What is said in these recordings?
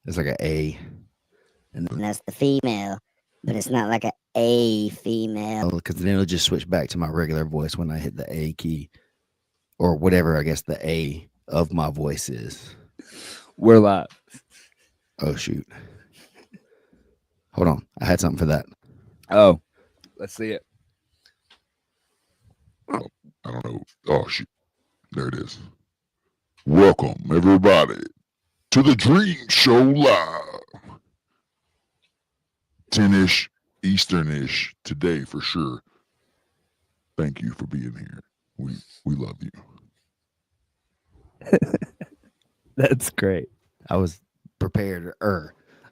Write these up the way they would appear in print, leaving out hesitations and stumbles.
It's like an A. And that's the female, but it's not like a female. Because then it'll just switch back to my regular voice when I hit the A key or whatever I guess the A of my voice is. We're live. Oh, shoot. Hold on. I had something for that. Oh, let's see it. I don't know. Oh, shit. There it is. Welcome, everybody, to the Dream Show Live. 10-ish, Eastern-ish today for sure. Thank you for being here. We love you. That's great. I was prepared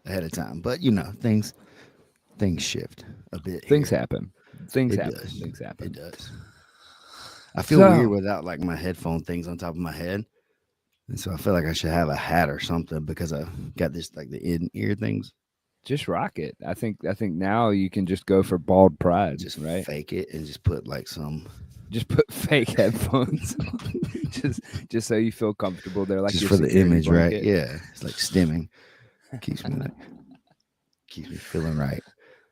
ahead of time, but things shift a bit. Things here. happen. Things It happen. does. Things happen. It does. I feel weird without like my headphone things on top of my head, and so I feel like I should have a hat or something because I got this like the in ear things. Just rock it. I think now you can just go for bald pride. Just right. fake it and just put like some. Just put fake headphones on. just so you feel comfortable. They're like just your for the security image, right? blanket. Yeah, it's like stimming. keeps me feeling right.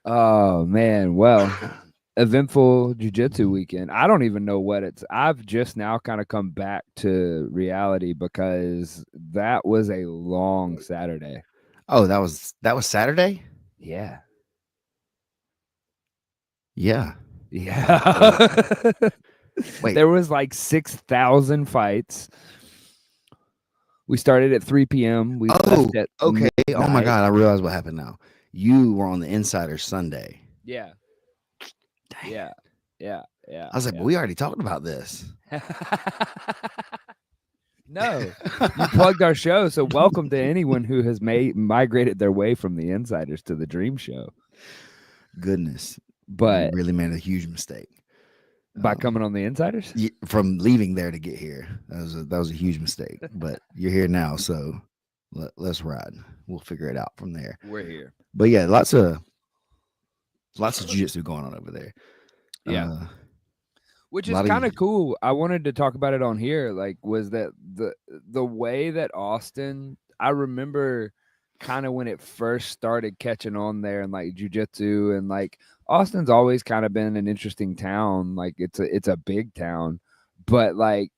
Oh man, well, eventful jiu-jitsu weekend. I don't even know what it's. I've just now kind of come back to reality because that was a long Saturday. Oh, that was Saturday? Yeah. Yeah. Wait. There was like 6,000 fights. We started at 3 p.m. We left at okay. midnight. Oh my God, I realize what happened now. You were on the Insider Sunday. Yeah. Dang. Yeah. I was like, but we already talked about this. No, you plugged our show, so welcome to anyone who has migrated their way from the Insiders to the Dream Show. Goodness, but you really made a huge mistake by coming on the Insiders. From leaving there to get here. That was a huge mistake. But you're here now, so let's ride. We'll figure it out from there. We're here. But yeah, lots of jiu-jitsu going on over there. Yeah. Which is kind of cool. I wanted to talk about it on here. Like, was that the way that Austin? I remember kind of when it first started catching on there, and like jiu-jitsu, and like Austin's always kind of been an interesting town. Like, it's a big town, but like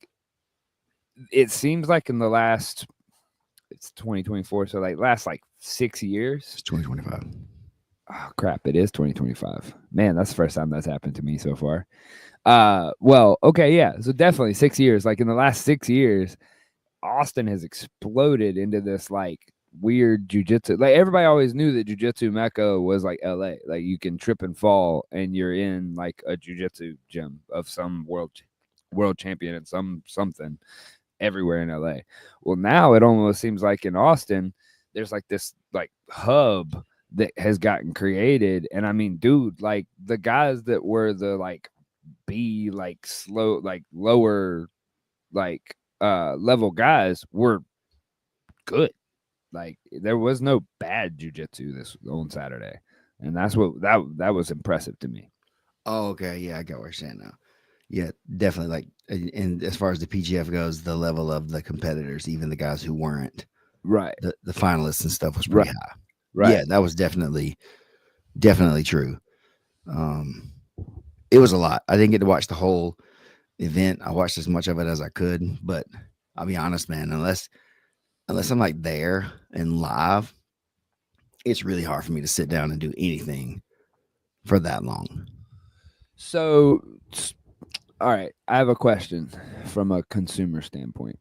it seems like in the last, it's 2024, so like last like 6 years. It's 2025. Oh crap! It is 2025. Man, that's the first time that's happened to me so far. Well, okay, yeah. So definitely 6 years. Like in the last 6 years, Austin has exploded into this like weird jujitsu. Like everybody always knew that jujitsu Mecca was like LA. Like you can trip and fall and you're in like a jujitsu gym of some world champion and something everywhere in LA. Well, now it almost seems like in Austin, there's like this like hub that has gotten created. And I mean, dude, like the guys that were the like be like slow, like lower, like level guys were good. Like there was no bad jujitsu this on Saturday, and that's what that was impressive to me. Oh, okay, yeah, I get what you're saying now. Yeah, definitely. Like, and as far as the PGF goes, the level of the competitors, even the guys who weren't right, the finalists and stuff was pretty high. Right. Yeah, that was definitely true. It was a lot. I didn't get to watch the whole event. I watched as much of it as I could, but I'll be honest, man, unless I'm like there and live, it's really hard for me to sit down and do anything for that long. So, all right, I have a question from a consumer standpoint.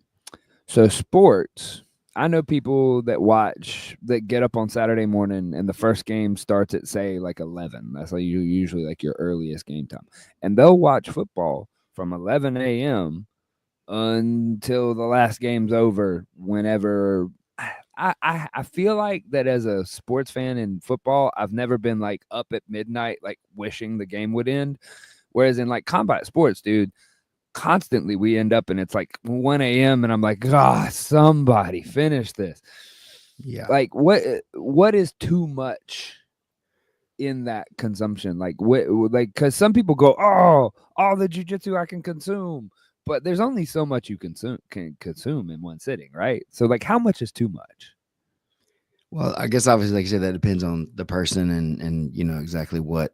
So, sports, I know people that get up on Saturday morning and the first game starts at say like 11. That's like usually like your earliest game time. And they'll watch football from 11 a.m. until the last game's over whenever. I feel like that as a sports fan in football, I've never been like up at midnight like wishing the game would end. Whereas in like combat sports, dude, constantly we end up and it's like 1 a.m. and I'm like, God, somebody finish this. Yeah. Like what is too much in that consumption? Like because some people go, oh, all the jiu-jitsu I can consume, but there's only so much you can consume in one sitting, right? So like how much is too much? Well, I guess obviously, like I said, that depends on the person and exactly what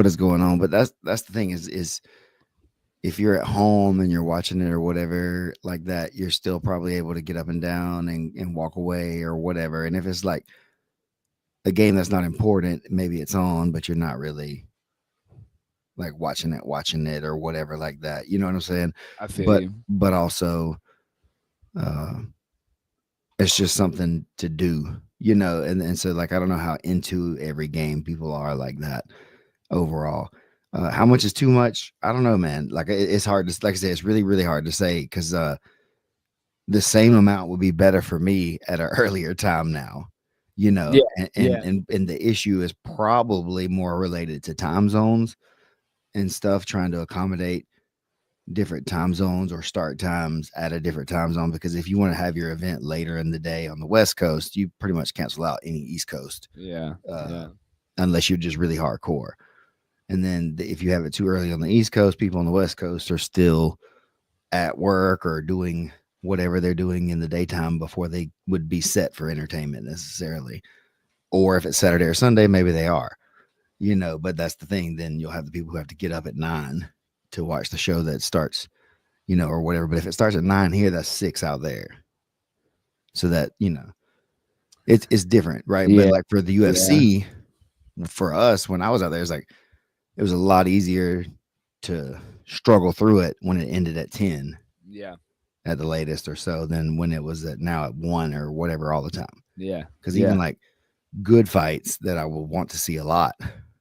is going on. But that's the thing is if you're at home and you're watching it or whatever like that, you're still probably able to get up and down and walk away or whatever. And if it's like a game that's not important, maybe it's on, but you're not really like watching it or whatever like that. You know what I'm saying? I feel But you. but also uh it's just something to do, and so like I don't know how into every game people are like that overall. How much is too much? I don't know, man. Like it's hard to, like I said, it's really, really hard to say because the same amount would be better for me at an earlier time now, Yeah, and, and yeah, and and the issue is probably more related to time zones and stuff, trying to accommodate different time zones or start times at a different time zone. Because if you want to have your event later in the day on the West Coast, you pretty much cancel out any East Coast, yeah, uh, unless you're just really hardcore. And then if you have it too early on the East Coast, people on the West Coast are still at work or doing whatever they're doing in the daytime before they would be set for entertainment necessarily. Or if it's Saturday or Sunday, maybe they are, but that's the thing. Then you'll have the people who have to get up at 9 to watch the show that starts, or whatever. But if it starts at 9 here, that's 6 out there. So that, it's different, right? But yeah, like for the yeah, UFC, for us, when I was out there, it was a lot easier to struggle through it when it ended at 10 yeah, at the latest or so than when it was at 1 or whatever all the time. yeah, Because yeah, even like good fights that I will want to see a lot,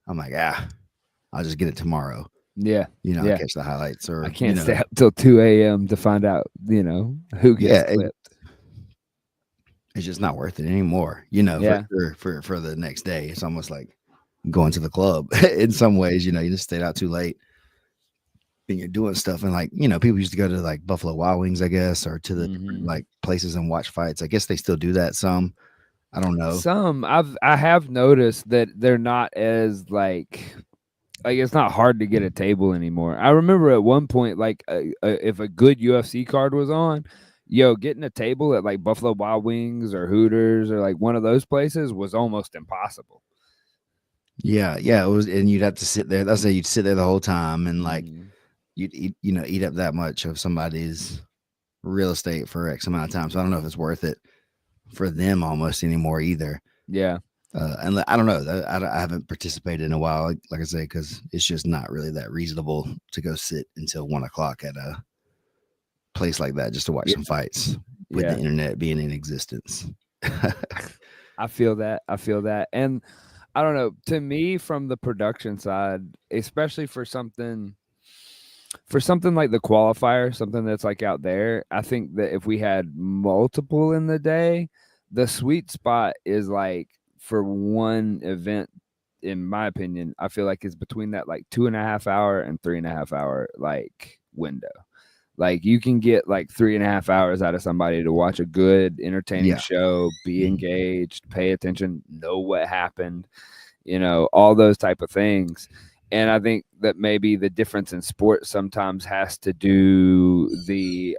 I'm like, I'll just get it tomorrow. yeah, I'll yeah. catch the highlights I or, can't stay up till 2 a.m. to find out, who gets yeah, clipped. it's just not worth it anymore, for Yeah, sure, for the next day. It's almost like going to the club in some ways, you just stayed out too late and you're doing stuff. And like, people used to go to like Buffalo Wild Wings, I guess, or to the different, mhm. like places and watch fights. I guess they still do that some. I don't know. Some I have noticed that they're not as like it's not hard to get a table anymore. I remember at one point, like if a good UFC card was on, getting a table at like Buffalo Wild Wings or Hooters or like one of those places was almost impossible. Yeah, it was, and you'd have to sit there. That's say you'd sit there the whole time, and like Mhm. you'd eat up that much of somebody's real estate for X amount of time. So I don't know if it's worth it for them almost anymore either. Yeah, And I don't know. I haven't participated in a while, like I say, because it's just not really that reasonable to go sit until 1 o'clock at a place like that just to watch yeah, some fights with the yeah. internet being in existence. I feel that. I feel that. And I don't know, to me from the production side, especially for something like the qualifier, something that's like out there, I think that if we had multiple in the day, the sweet spot is like for one event, in my opinion, I feel like is between that like 2.5 hour and 3.5 hour like window. Like you can get like 3.5 hours out of somebody to watch a good, entertaining Yeah. show, be Mhm. engaged, pay attention, know what happened, all those type of things. And I think that maybe the difference in sports sometimes has to do the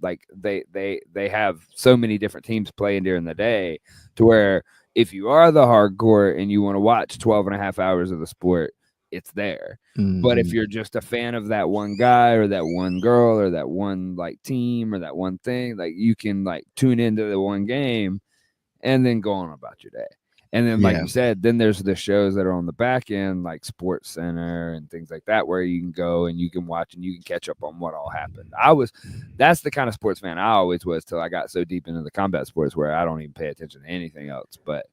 like they have so many different teams playing during the day to where if you are the hardcore and you want to watch 12.5 hours of the sport, it's there. But if Mhm. you're just a fan of that one guy or that one girl or that one like team or that one thing, like you can like tune into the one game and then go on about your day. And then, like Yeah. you said, then there's the shows that are on the back end, like Sports Center and things like that, where you can go and you can watch and you can catch up on what all happened. That's the kind of sports fan I always was till I got so deep into the combat sports where I don't even pay attention to anything else. But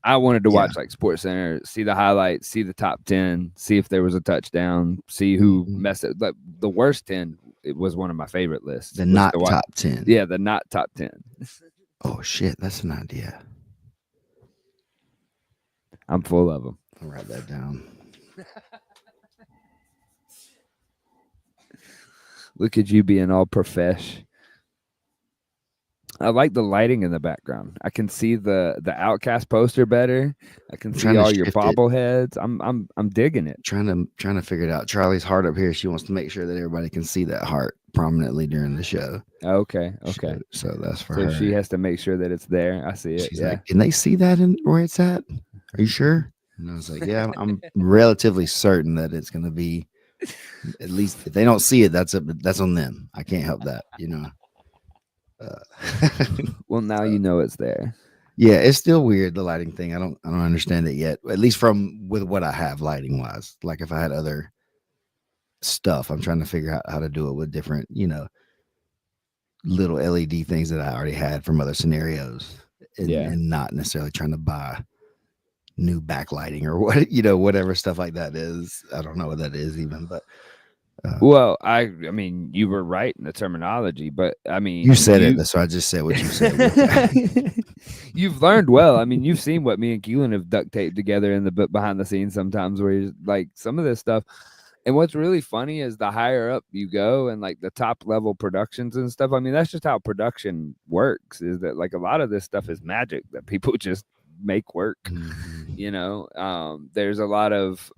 I wanted to Yeah. watch like Sports Center, see the highlights, see the top 10, see if there was a touchdown, see who Mhm. messed it. Like the worst 10, it was one of my favorite lists. The Was not to watch, top 10. yeah, the not top 10. Oh shit, that's an idea. I'm full of them. I'll write that down. Look at you being all profesh. I like the lighting in the background. I can see the Outcast poster better. I can see trying to all your shift it. bobbleheads. I'm digging it. Trying to figure it out. Charlie's heart up here. She wants to make sure that everybody can see that heart prominently during the show. Okay, okay. So that's for So her. she has to make sure that it's there. I see it. She's yeah. like, can they see that in where it's at? Are you sure? And I was like, yeah, I'm relatively certain that it's going to be, at least if they don't see it, that's on them. I can't help that, you know. Well, now you know it's there. Yeah, it's still weird, the lighting thing. I don't understand it yet. At least with what I have lighting wise. Like if I had other stuff, I'm trying to figure out how to do it with different, you know, little LED things that I already had from other scenarios, and not necessarily trying to buy new backlighting or what, you know, whatever stuff like that is. I don't know what that is even, but well, I mean, you were right in the terminology, but I mean, you said it, so I just said what you said. You've learned well. I mean, you've seen what me and Keelan have duct taped together in the behind the scenes sometimes, where you're like some of this stuff. And what's really funny is the higher up you go and like the top level productions and stuff. I mean, that's just how production works, is that like a lot of this stuff is magic that people just make work. Mhm. You know, there's a lot of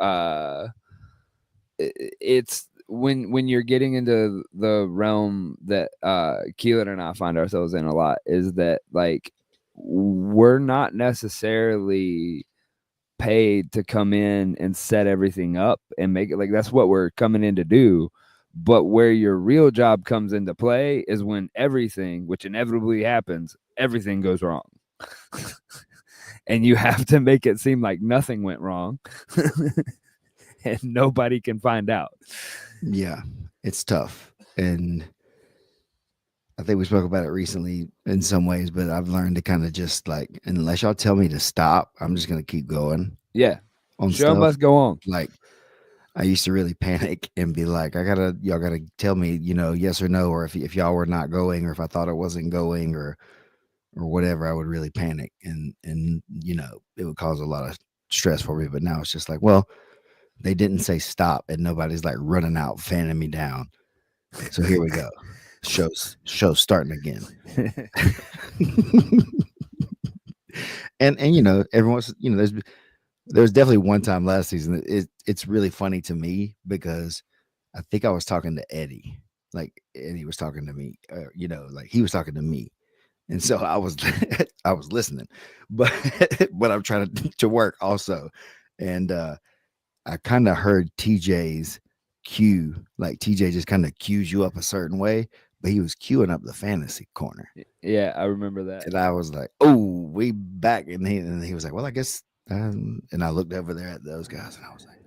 it's when you're getting into the realm that Keelan and I find ourselves in a lot, is that like we're not necessarily paid to come in and set everything up and make it, like that's what we're coming in to do. But where your real job comes into play is when everything, which inevitably happens, everything goes wrong. And you have to make it seem like nothing went wrong. And nobody can find out. Yeah, it's tough. And I think we spoke about it recently in some ways, but I've learned to kind of just like, unless y'all tell me to stop, I'm just going to keep going. Yeah. On Show stuff. must go on. Like, I used to really panic and be like, y'all gotta tell me, you know, yes or no, or if y'all were not going, or if I thought it wasn't going, or whatever, I would really panic, and you know, it would cause a lot of stress for me. But now it's just like, well, they didn't say stop, and nobody's like running out fanning me down. So here we go. Show's starting again. and you know, everyone's, you know, there's definitely one time last season that it's really funny to me, because I think I was talking to Eddie, like Eddie was talking to me, you know, like he was talking to me. And so I was I was listening, but I'm trying to work also. And I kind of heard TJ's cue, like TJ just kind of cues you up a certain way, but he was queuing up the fantasy corner. Yeah, I remember that. And I was like, oh, we back. And he was like, well, I guess. And I looked over there at those guys, and I was like,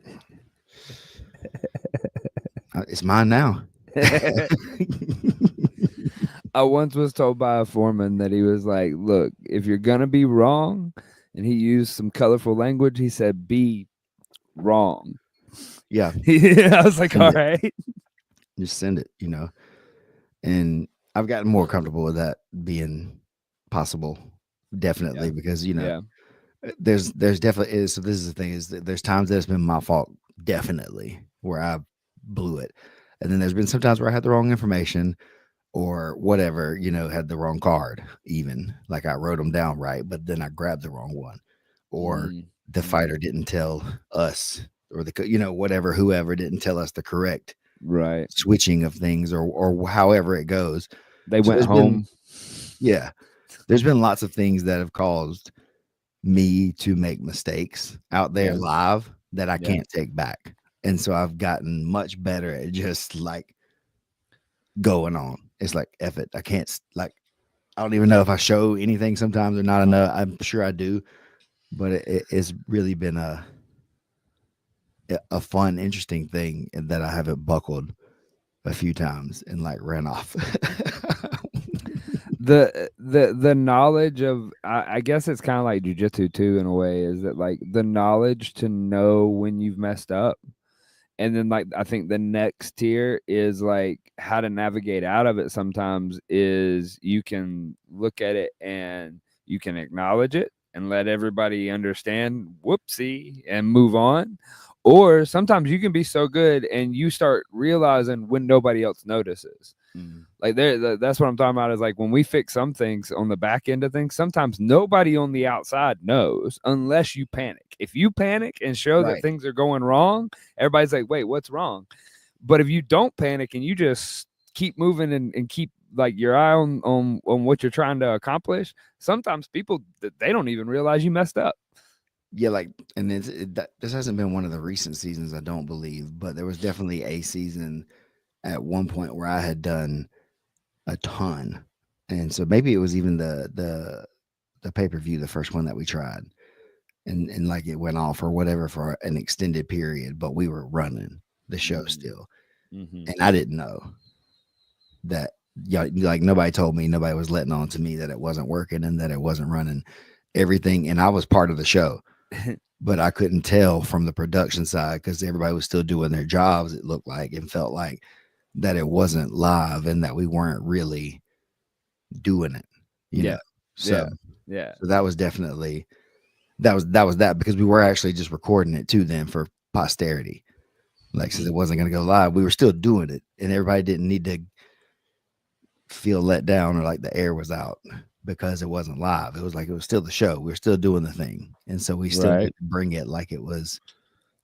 it's mine now. I once was told by a foreman that he was like, look, if you're going to be wrong, and he used some colorful language, he said, be wrong. Yeah. I was like, all right. Just send it, you know. And I've gotten more comfortable with that being possible, definitely, because, you know, there's definitely is. So this is the thing, is that there's times that it's been my fault, definitely, where I blew it. And then there's been some times where I had the wrong information, or whatever, you know, had the wrong card, even like I wrote them down right, but then I grabbed the wrong one, or the fighter didn't tell us, or you know, whatever, whoever didn't tell us the correct switching of things, or however it goes. They went home. There's been lots of things that have caused me to make mistakes out there live that I can't take back. And so I've gotten much better at just like going on. It's like, F it. I can't, like, I don't even know if I show anything sometimes or not enough. I'm sure I do, but it's really been a fun, interesting thing that I haven't buckled a few times and like ran off. The knowledge of, I guess it's kind of like jujitsu too, in a way, is that like the knowledge to know when you've messed up. And then like I think the next tier is like how to navigate out of it. Sometimes is you can look at it and you can acknowledge it and let everybody understand, whoopsie, and move on. Or sometimes you can be so good and you start realizing when nobody else notices. Like that's what I'm talking about, is like when we fix some things on the back end of things, sometimes nobody on the outside knows unless you panic. If you panic and show that Right. things are going wrong, everybody's like, wait, what's wrong? But if you don't panic and you just keep moving and keep like your eye on what you're trying to accomplish, sometimes people, they don't even realize you messed up. Yeah, like, and this hasn't been one of the recent seasons, I don't believe, but there was definitely a season at one point where I had done a ton, and so maybe it was even the pay-per-view, the first one that we tried, and like it went off or whatever for an extended period, but we were running the show still, and I didn't know that. Yeah, like nobody told me, nobody was letting on to me that it wasn't working and that it wasn't running everything, and I was part of the show. But I couldn't tell from the production side because everybody was still doing their jobs. It looked like and felt like that it wasn't live and that we weren't really doing it, you know. So, Yeah. so that was definitely that was that because we were actually just recording it too then for posterity. Like since it wasn't going to go live, we were still doing it, and everybody didn't need to feel let down or like the air was out because it wasn't live. It was like it was still the show. We were still doing the thing, and so we still Right. need to bring it like it was.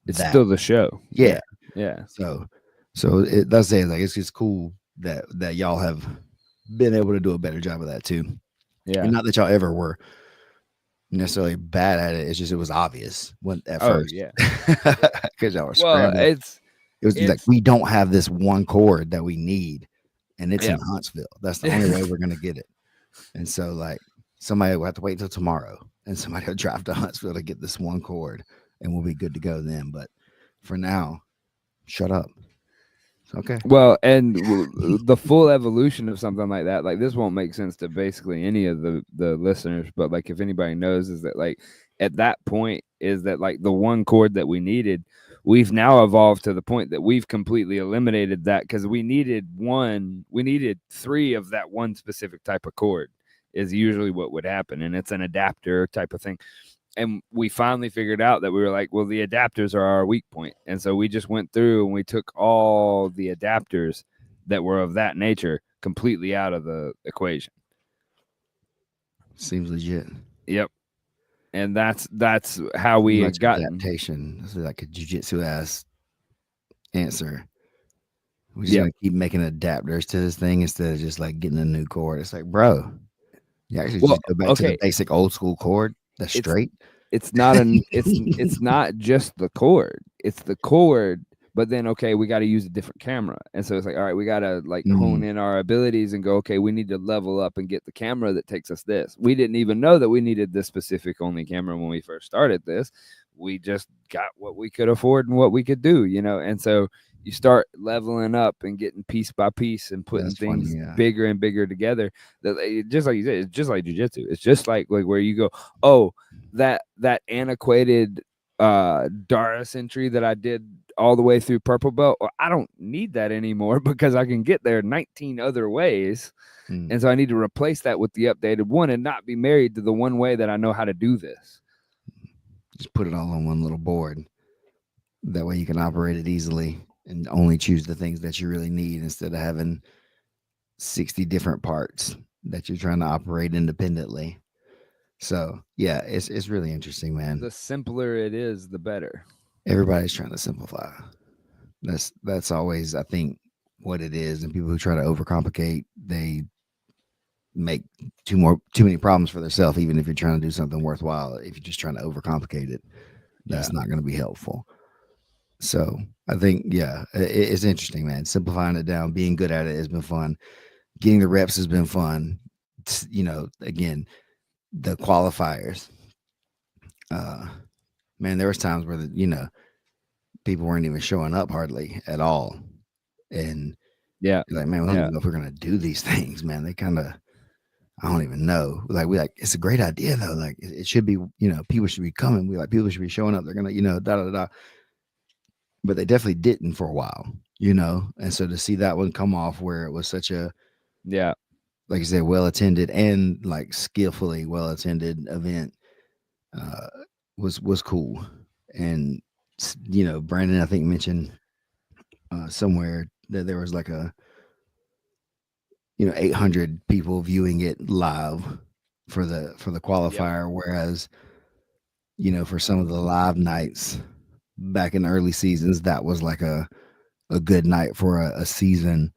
It's that. still the show. Yeah. Yeah. So it does say like it's just cool that y'all have been able to do a better job of that too. Yeah. And not that y'all ever were necessarily bad at it. It's just it was obvious when at Oh, first. yeah. Because y'all were Well, scrambling. It was like it's- we don't have this one chord that we need, and it's Yeah. in Huntsville. That's the only way we're gonna get it. And so like somebody will have to wait until tomorrow, and somebody will drive to Huntsville to get this one chord, and we'll be good to go then. But for now, shut up. It's okay. Well, and the full evolution of something like that, like this won't make sense to basically any of the listeners, but like if anybody knows, is that like at that point is that like the one chord that we needed, we've now evolved to the point that we've completely eliminated that because we needed three of that one specific type of chord is usually what would happen, and it's an adapter type of thing. And we finally figured out that we were like, well, the adapters are our weak point. And so we just went through and we took all the adapters that were of that nature completely out of the equation. Seems legit. Yep. And that's how we had gotten adaptation. This is like a jujitsu ass answer. We're just Yep. gonna keep making adapters to this thing instead of just like getting a new chord. It's like, bro, you actually Well, just go back to the okay. basic old school chord that's straight. It's not it's not just the chord. It's the chord, but then okay, we got to use a different camera. And so it's like, all right, we got to like hone in our abilities and go, okay, we need to level up and get the camera that takes us this. We didn't even know that we needed this specific only camera when we first started this. We just got what we could afford and what we could do, you know. And so you start leveling up and getting piece by piece and putting things bigger and bigger together. That just like you said, it's just like jiu-jitsu. It's just like where you go, oh, that antiquated Doris entry that I did all the way through purple belt, well, I don't need that anymore because I can get there 19 other ways. And so I need to replace that with the updated one and not be married to the one way that I know how to do this. Just put it all on one little board. That way you can operate it easily and only choose the things that you really need instead of having 60 different parts that you're trying to operate independently. So yeah, it's really interesting, man. The simpler it is, the better. Everybody's trying to simplify. That's always, I think, what it is. And people who try to overcomplicate, they make too many problems for themselves, even if you're trying to do something worthwhile. If you're just trying to overcomplicate it, that's not going to be helpful. So I think, yeah, it's interesting, man. Simplifying it down, being good at it has been fun. Getting the reps has been fun. You know, again, the qualifiers. Man, there was times where people weren't even showing up hardly at all, and like, man, I don't know if we're gonna do these things, man. They kind of, I don't even know. Like it's a great idea though. Like it should be, people should be coming. People should be showing up. They're gonna, da da da. But they definitely didn't for a while, and so to see that one come off where it was such a, like you said, well attended and like skillfully well attended event, was cool. And Brandon, I think mentioned somewhere that there was like a 800 people viewing it live for the qualifier, whereas for some of the live nights back in the early seasons, that was like a good night for a season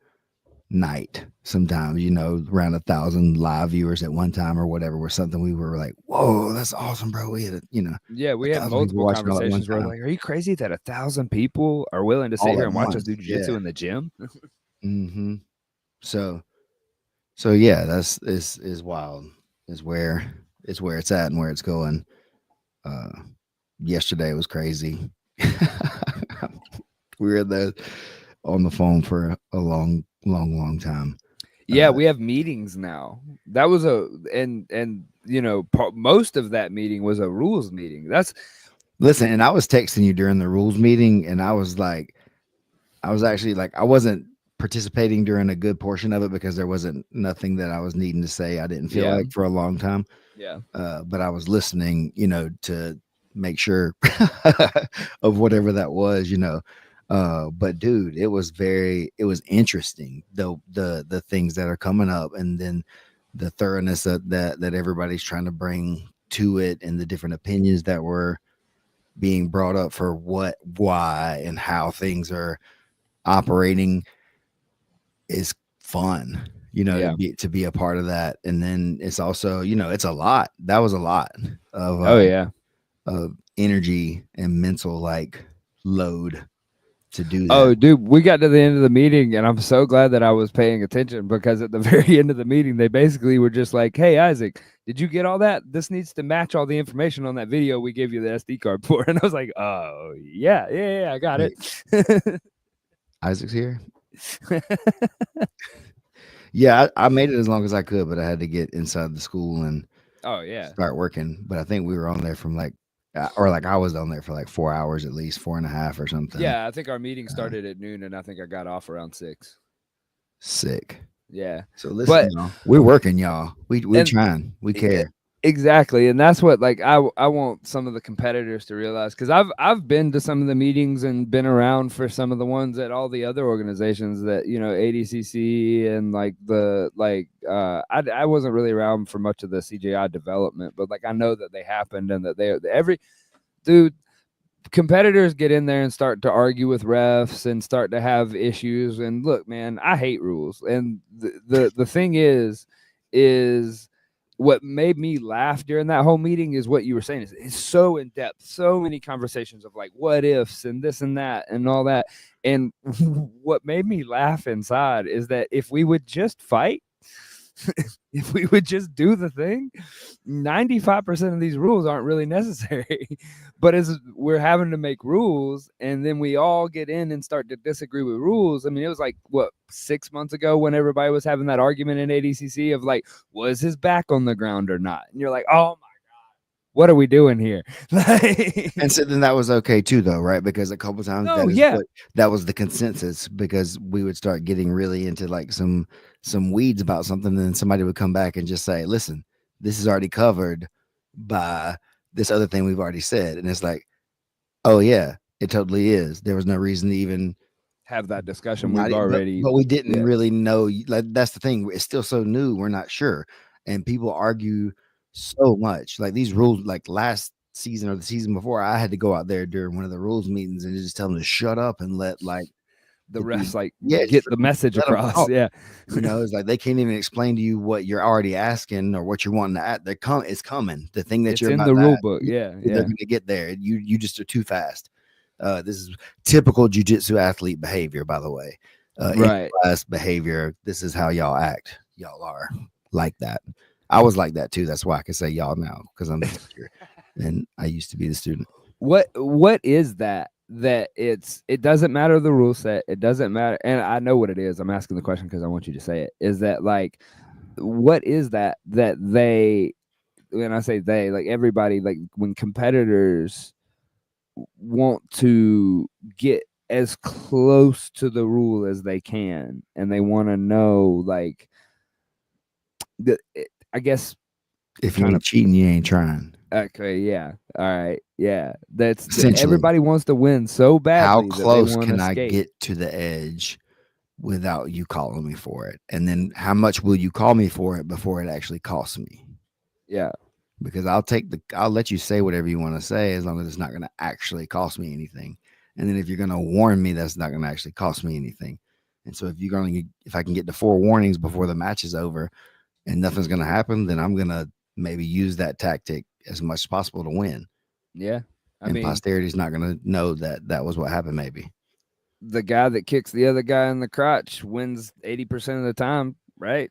night. Sometimes around 1,000 live viewers at one time or whatever was something we were like, whoa, that's awesome, bro. We had Yeah, we had 1,000 people multiple watching all at one conversations where time. like, are you crazy that 1,000 people are willing to sit All here at and watch us once, do jujitsu yeah. in the gym? Mm-hmm. So yeah, that's is wild. Is where it's at and where it's going. Yesterday was crazy. We were on the phone for a long time. Yeah, we have meetings now. That was most of that meeting was a rules meeting. Listen, and I was texting you during the rules meeting, and I was actually like, I wasn't participating during a good portion of it because there wasn't nothing that I was needing to say. I didn't feel like for a long time. Yeah. But I was listening, to make sure of whatever that was, but dude, it was interesting, the things that are coming up, and then the thoroughness that everybody's trying to bring to it, and the different opinions that were being brought up for what, why, and how things are operating is fun, to be a part of that. And then it's also, it's a lot. That was a lot of of energy and mental load to do that. Oh, dude, we got to the end of the meeting, and I'm so glad that I was paying attention, because at the very end of the meeting, they basically were just like, "Hey, Isaac, did you get all that? This needs to match all the information on that video we gave you the SD card for." And I was like, "Oh, yeah, I got it." Isaac's here. Yeah, I made it as long as I could, but I had to get inside the school and start working. But I think we were on there from I was on there for 4 hours at least, 4.5 or something. Yeah, I think our meeting started at noon, and I think I got off around 6. Sick. Yeah. So listen, y'all, we're working, y'all. We're trying. We care. Exactly, and that's what I want some of the competitors to realize, because I've been to some of the meetings and been around for some of the ones at all the other organizations that ADCC and I wasn't really around for much of the CJI development, but I know that they happened, and that competitors get in there and start to argue with refs and start to have issues. And look, man, I hate rules, and the thing is what made me laugh during that whole meeting is what you were saying. It's so in depth, so many conversations of what ifs and this and that and all that. And what made me laugh inside is that if we would just fight, if we would just do the thing, 95% of these rules aren't really necessary. But as we're having to make rules, and then we all get in and start to disagree with rules. I mean, it was 6 months ago when everybody was having that argument in ADCC of was his back on the ground or not? And you're like, oh my God, what are we doing here? And so then that was okay too, though, right? Because a couple times that was the consensus, because we would start getting really into some weeds about something, and then somebody would come back and just say, listen, this is already covered by this other thing we've already said. And it's like, oh yeah, it totally is. There was no reason to even have that discussion. We've already, but we didn't really know. That's the thing. It's still so new. We're not sure. And people argue so much. These rules, last season or the season before, I had to go out there during one of the rules meetings and just tell them to shut up and let the refs get the message across. Yeah. It's they can't even explain to you what you're already asking or what you're wanting to add. It's coming. The thing that it's you're in about the to rule add, book. Yeah. They're going to get there. You just are too fast. This is typical jiu-jitsu athlete behavior, by the way. Right. Class behavior. This is how y'all act. Y'all are like that. I was like that too. That's why I can say y'all now, because I'm the teacher and I used to be the student. What is that it doesn't matter the rule set, it doesn't matter, and I know what it is. I'm asking the question because I want you to say it. Is that what is that they, when I say they, everybody, when competitors want to get as close to the rule as they can, and they want to know I guess if you ain't cheating, you ain't trying. Okay, yeah. All right. Yeah. Essentially, Everybody wants to win so how badly that they close want to can I skate. get to the edge without you calling me for it? And then how much will you call me for it before it actually costs me? Yeah. Because I'll let you say whatever you want to say as long as it's not going to actually cost me anything. And then if you're going to warn me, that's not going to actually cost me anything. And so if I can get to 4 warnings before the match is over and nothing's going to happen, then I'm going to maybe use that tactic as much as possible to win. Yeah. I And mean, posterity's not going to know that was what happened. Maybe the guy that kicks the other guy in the crotch wins 80% of the time, right?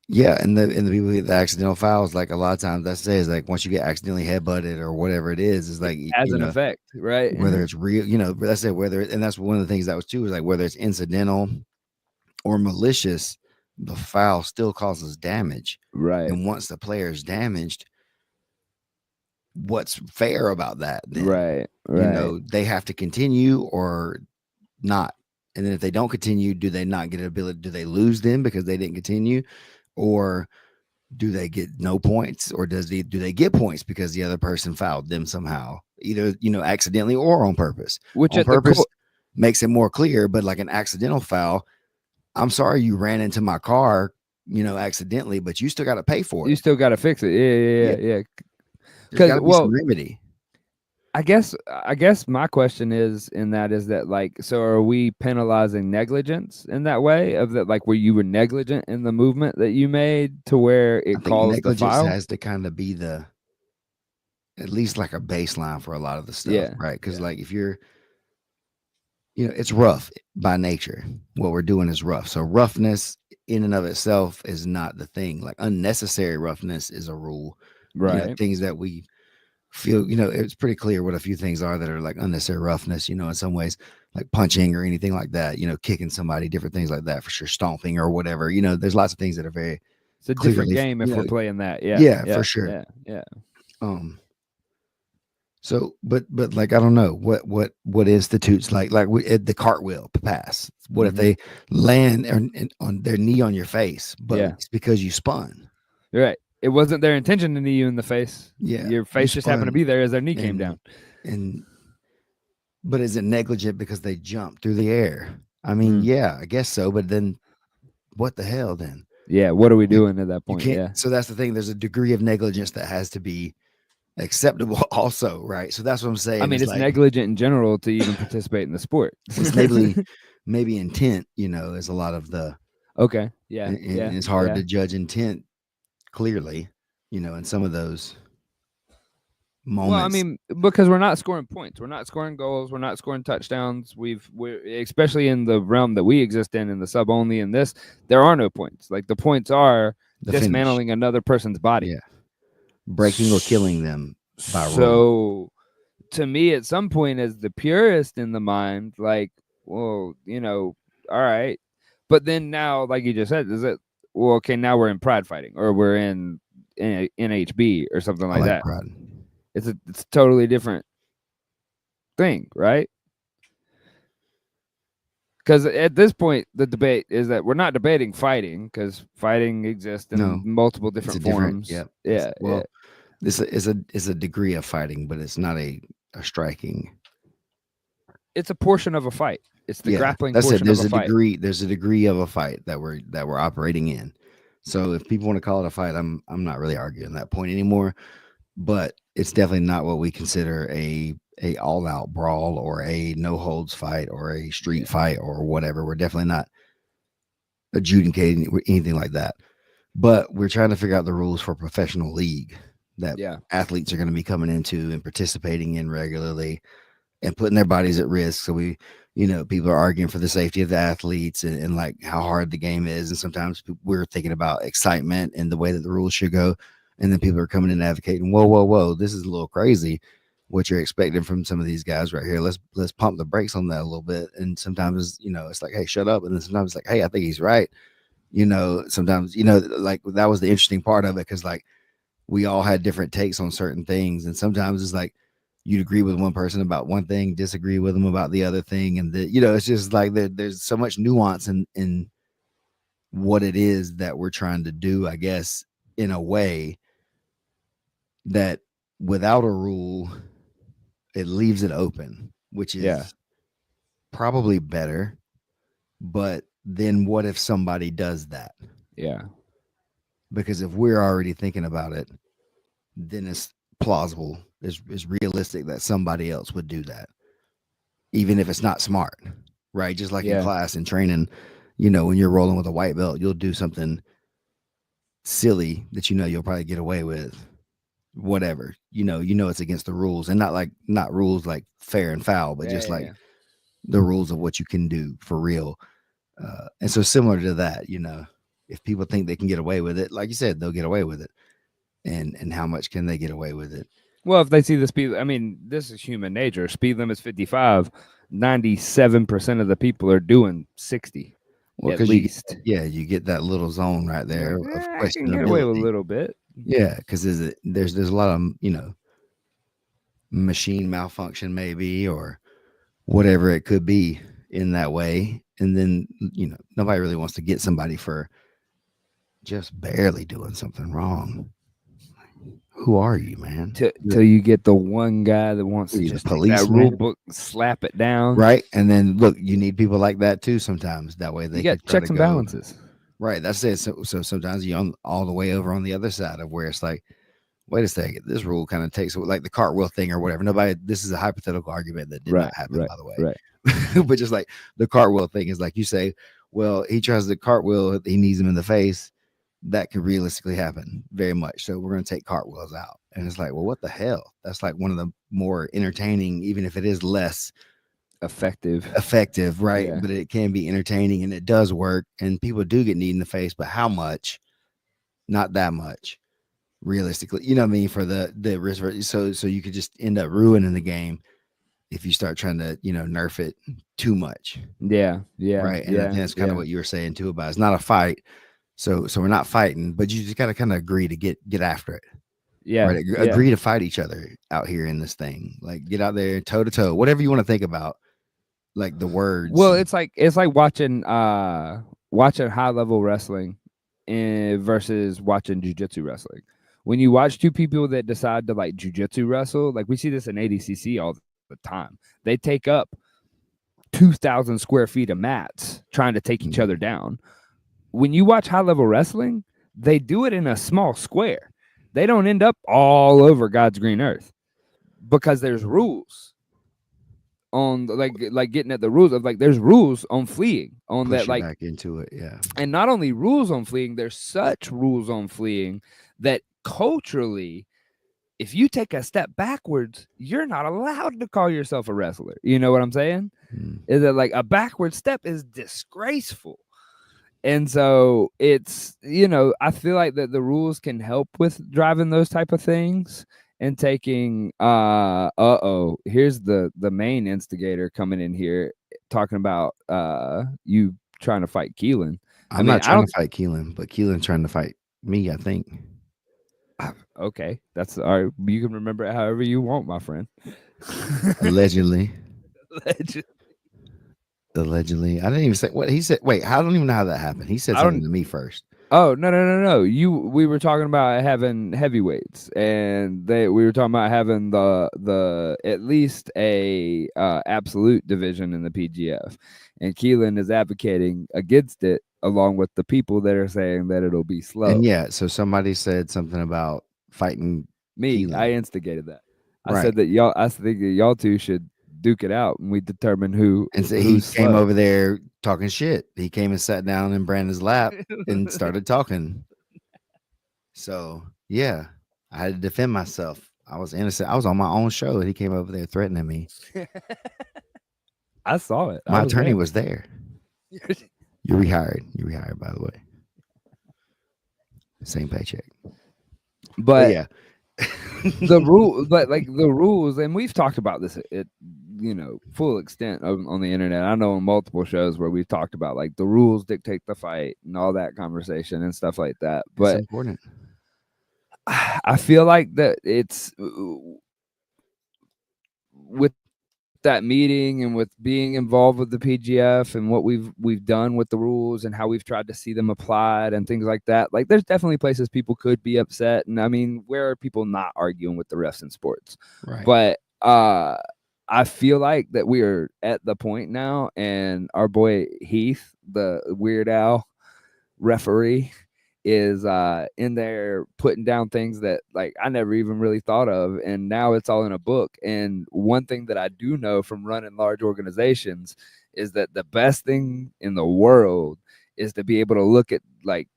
yeah. And the people who get the accidental fouls, like a lot of times that says like once you get accidentally headbutted or whatever it is like Has an effect, right? whether it's real, that's it. And that's one of the things that was too is like whether it's incidental or malicious, the foul still causes damage. Right. And once the player is damaged, what's fair about that? Then, Right. Right. they have to continue or not. And then if they don't continue, do they not get an ability? Do they lose them because they didn't continue, or do they get no points, or do they get points because the other person fouled them somehow, either accidentally or on purpose? Which On at the purpose makes it more clear, but like an accidental foul, I'm sorry you ran into my car, accidentally, but you still got to pay for you it. still got to fix it. Yeah. There's 'Cause, got to be some remedy. I guess my question is that like, so are we penalizing negligence in that way of that, like where you were negligent in the movement that you made to where I it think caused the negligence foul? has to kind of be at least like a baseline for a lot of the stuff, Yeah. right? Because like if you're, it's rough by nature. What we're doing is rough. So roughness in and of itself is not the thing. Like unnecessary roughness is a rule. Right. Things that we feel, it's pretty clear what a few things are that are like unnecessary roughness, in some ways, like punching or anything like that, kicking somebody, different things like that for sure, stomping or whatever. There's lots of things that are very It's a different clearly, game if we're playing that. Yeah. Yeah, for sure. Yeah. So, but like I don't know what institutes like the cartwheel pass. What if they land on their knee on your face, but it's because you spun? You're right. It wasn't their intention to knee you in the face. Yeah, your face just happened to be there as their knee came down. But is it negligent because they jumped through the air? I mean, yeah, I guess so. But then, what the hell then? Yeah, what are we doing at that point? Yeah. So that's the thing. There's a degree of negligence that has to be acceptable also, right? So that's what I'm saying. I mean, it's like, negligent in general to even participate in the sport. It's maybe intent, is a lot of the okay. Yeah. And it's hard to judge intent clearly, in some of those moments. Well, I mean, because we're not scoring points, we're not scoring goals, we're not scoring touchdowns. We're especially in the realm that we exist in the sub only in this, there are no points. Like the points are dismantling another person's body. Yeah. Breaking or killing them by rule. So to me, at some point, as the purist in the mind, like, well, all right. But then now, like you just said, is it well, okay, now we're in pride fighting or we're in NHB or something like that. Pride. It's a totally different thing, right? Because at this point, the debate is that we're not debating fighting because fighting exists in multiple different forms. Yeah. Well, this is a degree of fighting, but it's not a striking. It's a portion of a fight. It's the grappling that's portion it. There's of a fight. There's a degree of a fight that we're operating in. So if people want to call it a fight, I'm not really arguing that point anymore. But it's definitely not what we consider a all out brawl or a no holds fight or a street fight or whatever. We're definitely not adjudicating anything like that. But we're trying to figure out the rules for a professional league that athletes are going to be coming into and participating in regularly and putting their bodies at risk. So people are arguing for the safety of the athletes and like how hard the game is. And sometimes we're thinking about excitement and the way that the rules should go. And then people are coming in advocating, whoa, this is a little crazy what you're expecting from some of these guys right here. Let's pump the brakes on that a little bit. And sometimes, it's like, hey, shut up. And then sometimes it's like, hey, I think he's right. Sometimes, like that was the interesting part of it. Cause like we all had different takes on certain things. And sometimes it's like, you'd agree with one person about one thing, disagree with them about the other thing. And it's just like there's so much nuance in what it is that we're trying to do, I guess, in a way. that without a rule, it leaves it open, which is Yeah. probably better. But then what if somebody does that? Yeah. Because if we're already thinking about it, then it's plausible, it's realistic that somebody else would do that, even if it's not smart, right? Just like in Yeah. class and training, when you're rolling with a white belt, you'll do something silly that you'll probably get away with, whatever. It's against the rules, and not rules like fair and foul, but just like the rules of what you can do for real. And so similar to that, if people think they can get away with it, like you said, they'll get away with it. And how much can they get away with it? Well, if they see the speed, I mean, this is human nature. Speed limit's 55. 97% of the people are doing 60 Well, at because least. you get that little zone right there of I can get away with a questionability. little bit. Yeah, because there's a lot of machine malfunction maybe, or whatever it could be in that way, and then nobody really wants to get somebody for just barely doing something wrong. Who are you, man? Till you get the one guy that wants to You're the just take that policeman? rule book, and slap it down. Right, and then look, you need people like that too. Sometimes that way they You got can try checks to and go. balances. Right, that's it. So sometimes you're on all the way over on the other side of where it's like, wait a second, this rule kind of takes like the cartwheel thing or whatever. This is a hypothetical argument that did not happen, by the way. Right. But just like the cartwheel thing is like you say, well, he tries to cartwheel, he needs him in the face. That could realistically happen very much. So we're going to take cartwheels out. And it's like, well, what the hell? That's like one of the more entertaining, even if it is less effective, right? Yeah. But it can be entertaining and it does work. And people do get kneed in the face, but how much? Not that much. Realistically, you know what I mean, for the risk. So you could just end up ruining the game if you start trying to nerf it too much. Yeah. Right. And I think that's kind of what you were saying too about it's not a fight. So we're not fighting, but you just gotta kind of agree to get after it. Yeah. Right. Agree to fight each other out here in this thing. Like get out there toe to toe, whatever you want to think about. Like the words. Well, it's like watching high level wrestling versus watching jiu-jitsu wrestling. When you watch two people that decide to like jiu-jitsu wrestle, like we see this in ADCC all the time. They take up 2,000 square feet of mats trying to take each other down. When you watch high level wrestling, they do it in a small square. They don't end up all over God's green earth because there's rules on like getting at the rules of like there's rules on fleeing on push that like back into it. Yeah. And not only rules on fleeing, there's such rules on fleeing that culturally, if you take a step backwards, you're not allowed to call yourself a wrestler. You know what I'm saying? Is that like a backward step is disgraceful. And so it's, I feel like that the rules can help with driving those type of things and taking, here's the main instigator coming in here talking about you trying to fight Keelan. I'm not trying to fight Keelan, but Keelan's trying to fight me, I think. Okay, that's all right. You can remember it however you want, my friend. Allegedly. Allegedly. I didn't even say what he said. Wait, I don't even know how that happened. He said something to me first. Oh, no. We were talking about having heavyweights, and we were talking about having the at least a absolute division in the PGF, and Keelan is advocating against it, along with the people that are saying that it'll be slow. And so somebody said something about fighting me. Keelan. I instigated that. I said that y'all. I think that y'all two should duke it out, and we determine who. And so he came over there talking shit. He came and sat down in Brandon's lap and started talking. So yeah, I had to defend myself. I was innocent. I was on my own show, and he came over there threatening me. I saw it. My attorney was there. You're rehired. You're rehired, by the way. Same paycheck. But yeah. the rules, and we've talked about this at full extent on the internet. I know on multiple shows where we've talked about like the rules dictate the fight and all that conversation and stuff like that. But it's important. I feel like that it's with that meeting and with being involved with the PGF and what we've done with the rules and how we've tried to see them applied and things like that, like there's definitely places people could be upset. And I mean, where are people not arguing with the refs in sports? Right. But I feel like that we are at the point now, and our boy Heath, the Weird Al referee, is in there putting down things that like I never even really thought of, and now it's all in a book. And one thing that I do know from running large organizations is that the best thing in the world is to be able to look at like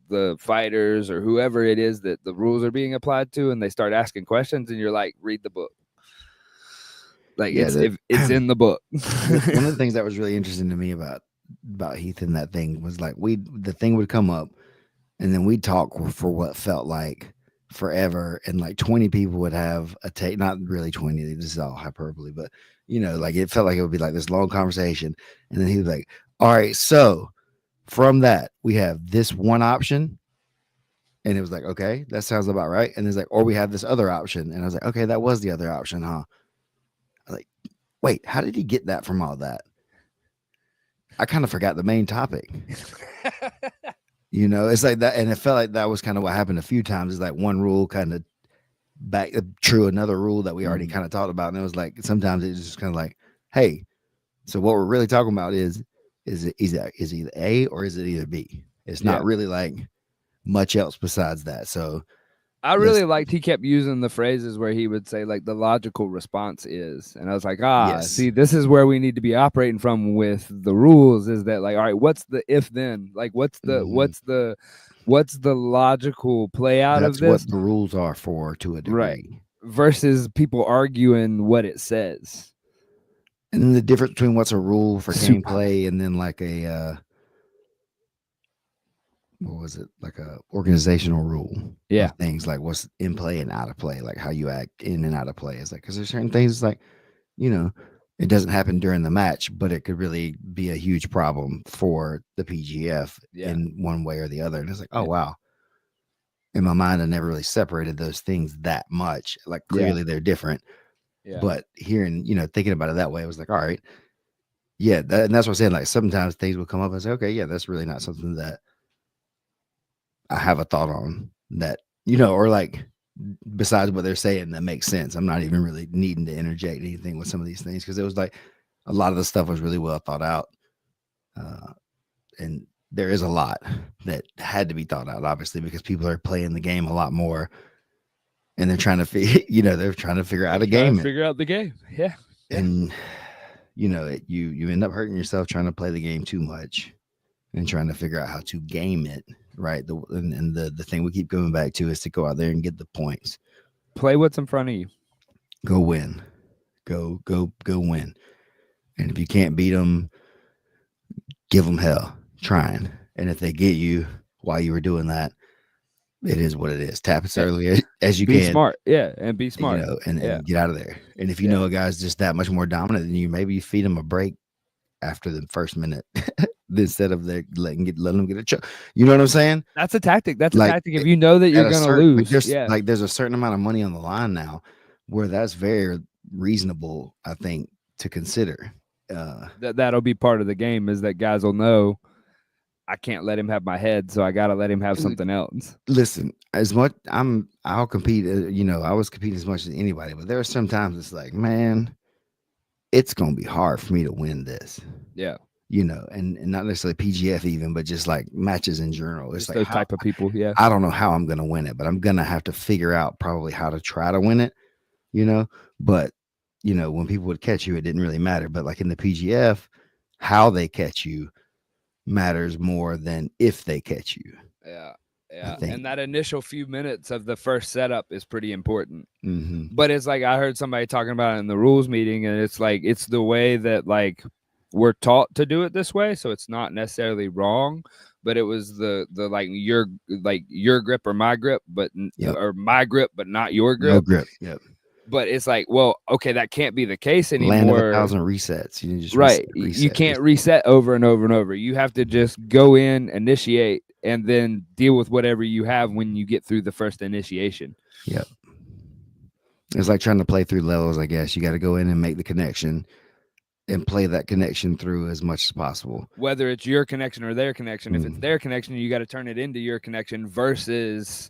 the fighters or whoever it is that the rules are being applied to, and they start asking questions, and you're like, read the book. Like it's in the book. One of the things that was really interesting to me about Heath and that thing was like the thing would come up, and then we'd talk for what felt like forever, and like 20 people would have a take. Not really 20. This is all hyperbole, but you know, like it felt like it would be like this long conversation, and then he was like, "All right, so from that we have this one option." And it was like, okay, that sounds about right. And it's like, or we have this other option. And I was like, okay, that was the other option, huh? I was like, wait, how did he get that from all that? I kind of forgot the main topic. You know, it's like that. And it felt like that was kind of what happened a few times. It's like one rule kind of back true another rule that we already kind of talked about. And it was like, sometimes it's just kind of like, hey, so what we're really talking about is it either A or is it either B? It's not really like much else besides that. So I really liked he kept using the phrases where he would say like the logical response is, and I was like, see, this is where we need to be operating from with the rules, is that like, all right, what's the if then? Like what's the logical play out of this? That's what the rules are for to a degree. Right. Versus people arguing what it says. And then the difference between what's a rule for gameplay and then like a what was it, like a organizational rule? Yeah, things like what's in play and out of play, like how you act in and out of play. It's like, because there's certain things like, you know, it doesn't happen during the match, but it could really be a huge problem for the PGF in one way or the other. And it's like, oh wow, in my mind I never really separated those things that much. Like clearly they're different, but hearing, you know, thinking about it that way, it was like, all right, and that's what I'm saying. Like sometimes things will come up and say, okay, yeah, that's really not something that I have a thought on, that, you know, or like besides what they're saying that makes sense. I'm not even really needing to interject anything with some of these things, because it was like a lot of the stuff was really well thought out, and there is a lot that had to be thought out, obviously, because people are playing the game a lot more, and they're trying to they're trying to figure out a game, figure out the game, and you know, you end up hurting yourself trying to play the game too much and trying to figure out how to game it. Right. The thing we keep coming back to is to go out there and get the points. Play what's in front of you. Go win. Go win. And if you can't beat them, give them hell trying. And if they get you while you were doing that, it is what it is. Tap as early as you can. Be smart. Yeah. And be smart. You know, and get out of there. And if you know a guy's just that much more dominant than you, maybe you feed him a break after the first minute instead of letting them get a choke. You know what I'm saying? That's a tactic. That's like, a tactic. If you know that you're gonna lose, there's a certain amount of money on the line now where that's very reasonable, I think, to consider. That'll be part of the game, is that guys will know I can't let him have my head, so I gotta let him have something else. Listen, as much I'll compete. You know, I was competing as much as anybody, but there are some times it's like, man, it's gonna be hard for me to win this. Yeah. You know, and not necessarily PGF even, but just like matches in general. It's like those type of people. Yeah. I don't know how I'm gonna win it, but I'm gonna have to figure out probably how to try to win it. You know, but you know, when people would catch you, it didn't really matter. But like in the PGF, how they catch you matters more than if they catch you. Yeah. Yeah, and that initial few minutes of the first setup is pretty important. But it's like I heard somebody talking about it in the rules meeting, and it's like it's the way that like we're taught to do it this way, so it's not necessarily wrong. But it was the like your grip or my grip, but or my grip, but not your grip. No grip. Yep. But it's like, well, okay, that can't be the case anymore. Land of 1,000 resets. You just reset. You can't reset over and over and over. You have to just go in, initiate, and then deal with whatever you have when you get through the first initiation. Yep. It's like trying to play through levels, I guess. You got to go in and make the connection and play that connection through as much as possible. Whether it's your connection or their connection, if it's Mm. their connection, you got to turn it into your connection versus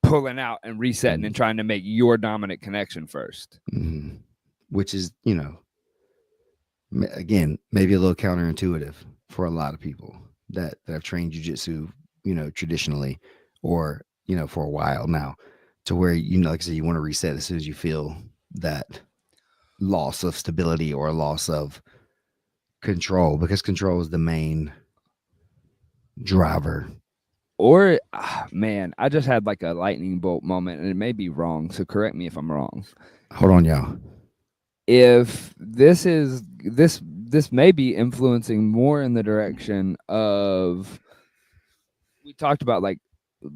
pulling out and resetting and trying to make your dominant connection first. Mhm. Which is, again, maybe a little counterintuitive for a lot of people that have trained jujitsu, traditionally, or, for a while now, to where, like I said, you want to reset as soon as you feel that loss of stability or loss of control, because control is the main driver. Or, man, I just had like a lightning bolt moment, and it may be wrong, so correct me if I'm wrong. Hold on, y'all. If this may be influencing more in the direction of, we talked about like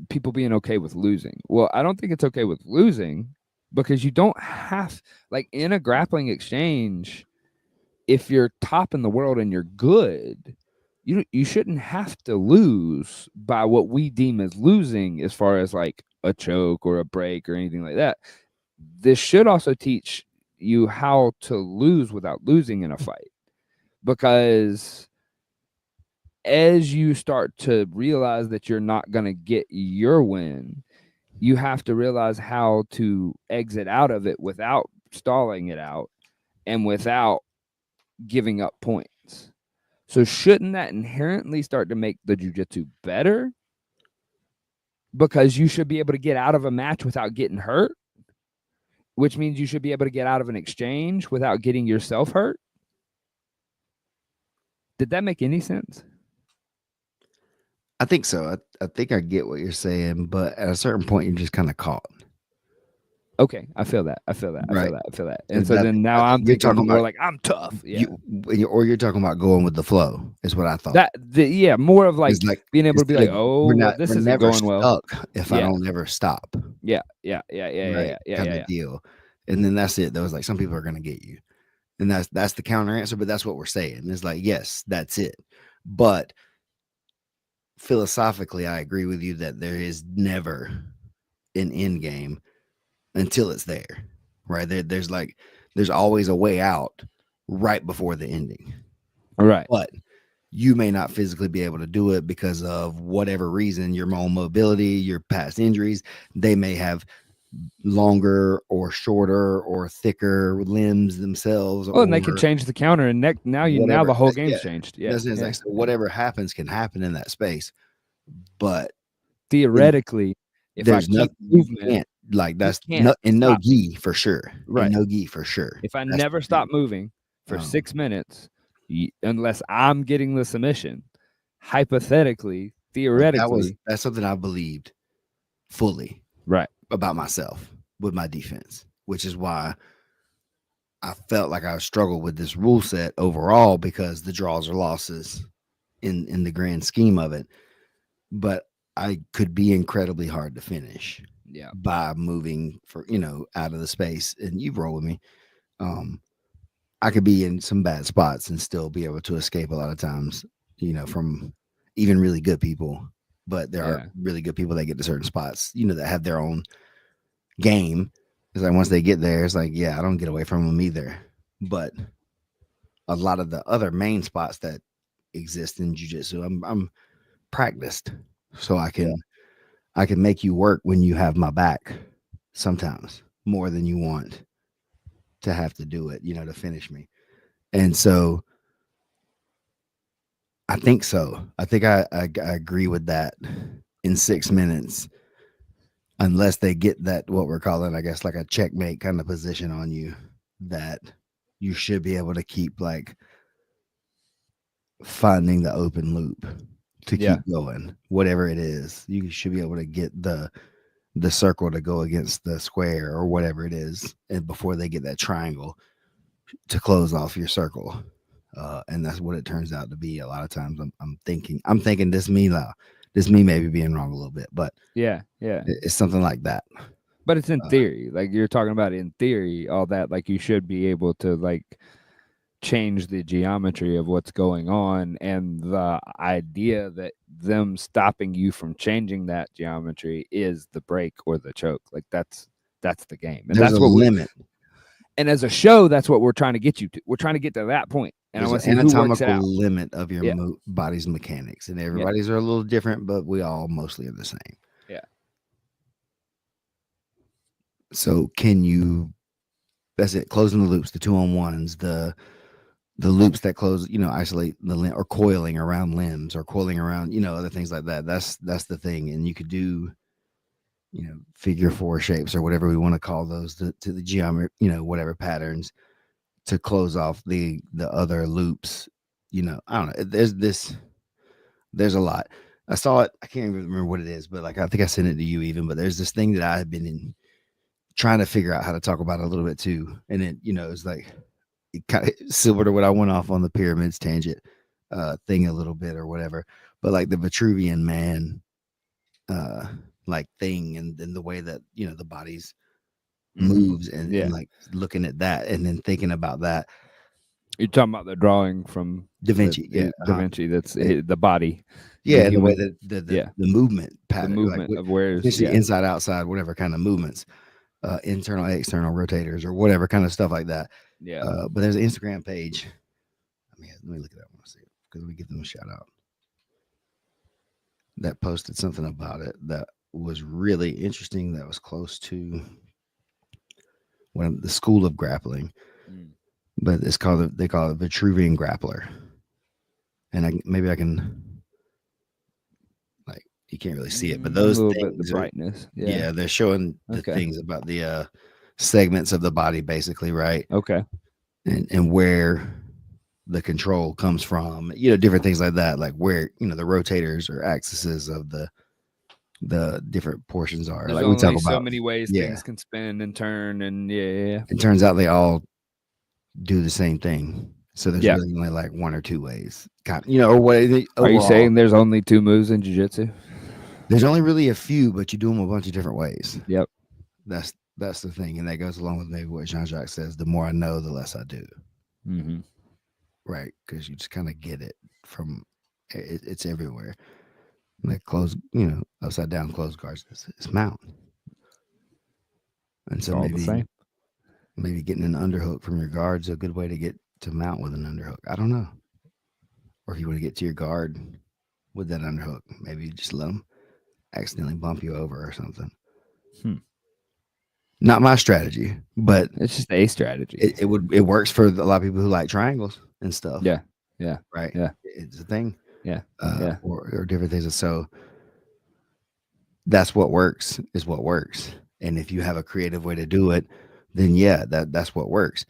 people being okay with losing. Well, I don't think it's okay with losing, because you don't have, like, in a grappling exchange, if you're top in the world and you're good, you shouldn't have to lose by what we deem as losing, as far as like a choke or a break or anything like that. This should also teach you how to lose without losing in a fight, because as you start to realize that you're not going to get your win, you have to realize how to exit out of it without stalling it out and without giving up points. So shouldn't that inherently start to make the jiu-jitsu better? Because you should be able to get out of a match without getting hurt, which means you should be able to get out of an exchange without getting yourself hurt. Did that make any sense? I think so. I think I get what you're saying, but at a certain point, you're just kind of caught. Okay, I feel that. Right. And so then now I'm you're thinking talking more about- like, I'm tough. Yeah. You're talking about going with the flow, is what I thought. Yeah, more of like It's like being able to be instead like, of, oh, we're well, not, this we're isn't never going well. stuck if I Yeah. don't ever stop. Yeah. Right? Kind Yeah. of deal. And then that's it. That was like, some people are going to get you. And that's the counter answer, but that's what we're saying. It's like, yes, that's it. But philosophically, I agree with you that there is never an end game until it's there, right? There's always a way out right before the ending. Right. But you may not physically be able to do it because of whatever reason, your own mobility, your past injuries. They may have longer or shorter or thicker limbs themselves. Oh, and they can change the counter, and now the whole game's changed. Yeah. Like, so whatever happens can happen in that space. But theoretically, if I there's keep nothing you movement, can't, like that's can't no stop. gi for sure. Right. And no gi for sure. if I That's never the stop thing. moving for 6 minutes, unless I'm getting the submission, hypothetically, Like, theoretically, that's something I believed fully right. about myself with my defense, which is why I felt like I struggled with this rule set overall, because the draws or losses in the grand scheme of it. But I could be incredibly hard to finish Yeah. by moving out of the space. And you roll with me. I could be in some bad spots and still be able to escape a lot of times, from even really good people. But there are really good people that get to certain spots, that have their own game. It's like once they get there, it's like, yeah, I don't get away from them either. But a lot of the other main spots that exist in jiu-jitsu, I'm practiced, so I can make you work when you have my back sometimes more than you want to have to do it, to finish me. And so I think so. I think I agree with that in 6 minutes, unless they get that, what we're calling, I guess, like a checkmate kind of position on you, that you should be able to keep like finding the open loop to keep going, whatever it is. You should be able to get the circle to go against the square or whatever it is, and before they get that triangle to close off your circle. And that's what it turns out to be a lot of times. I'm thinking this me maybe being wrong a little bit, but it's something like that. But it's in theory, like you're talking about, in theory, all that, like you should be able to like change the geometry of what's going on, and the idea that them stopping you from changing that geometry is the break or the choke. Like that's That's the game, and There's that's a what limit. and as a show, that's what we're trying to get you to. We're trying to get to that point, and There's I want an to see who works it anatomical out. limit of your Yeah. body's mechanics, and everybody's are a little different, but we all mostly are the same. Yeah. So can you? That's it. Closing the loops, the 2-on-1s, the loops that close, isolate the limb, or coiling around limbs, or coiling around, other things like that. That's the thing. And you could do, figure 4 shapes or whatever we want to call those to the geometry, whatever patterns to close off the other loops. I don't know. There's a lot. I saw it. I can't even remember what it is, but like I think I sent it to you even. But there's this thing that I've been trying to figure out how to talk about a little bit too, and it it's like it kind of similar to what I went off on the pyramids tangent thing a little bit or whatever. But like the Vitruvian man like thing, and then the way that the body's moves, and like looking at that and then thinking about that. You're talking about the drawing from Da Vinci, Da Vinci. That's the body. Yeah, the way that the movement pattern, the movement like, of where inside, outside, whatever kind of movements, internal, external rotators, or whatever kind of stuff like that. Yeah. But there's an Instagram page. Let me look at that one, see, because we give them a shout out. That posted something about it that was really interesting. That was close to the school of grappling. But they call it Vitruvian Grappler, and maybe I can, like, you can't really see it, but those little things bit the brightness, they're showing the things about the segments of the body, basically, right? Okay, and where the control comes from, different things like that, like where the rotators or axes of the different portions are. There's like only we talk about so many ways things can spin and turn, and it turns out they all do the same thing. So there's really only like 1 or 2 ways, or what are you saying there's only 2 moves in jiu-jitsu? There's only really a few, but you do them a bunch of different ways. Yep. That's the thing, and that goes along with maybe what Jean-Jacques says: the more I know, the less I do. Right, because you just kind of get it from it's everywhere. Like close, upside down closed guards, it's mount. And so maybe getting an underhook from your guard's a good way to get to mount with an underhook. I don't know. Or if you want to get to your guard with that underhook, maybe you just let them accidentally bump you over or something. Not my strategy, but it's just a strategy. It works for a lot of people who like triangles and stuff. Yeah. Right. Yeah. It's a thing. Yeah. Or different things. So that's what works is what works. And if you have a creative way to do it, then that's what works.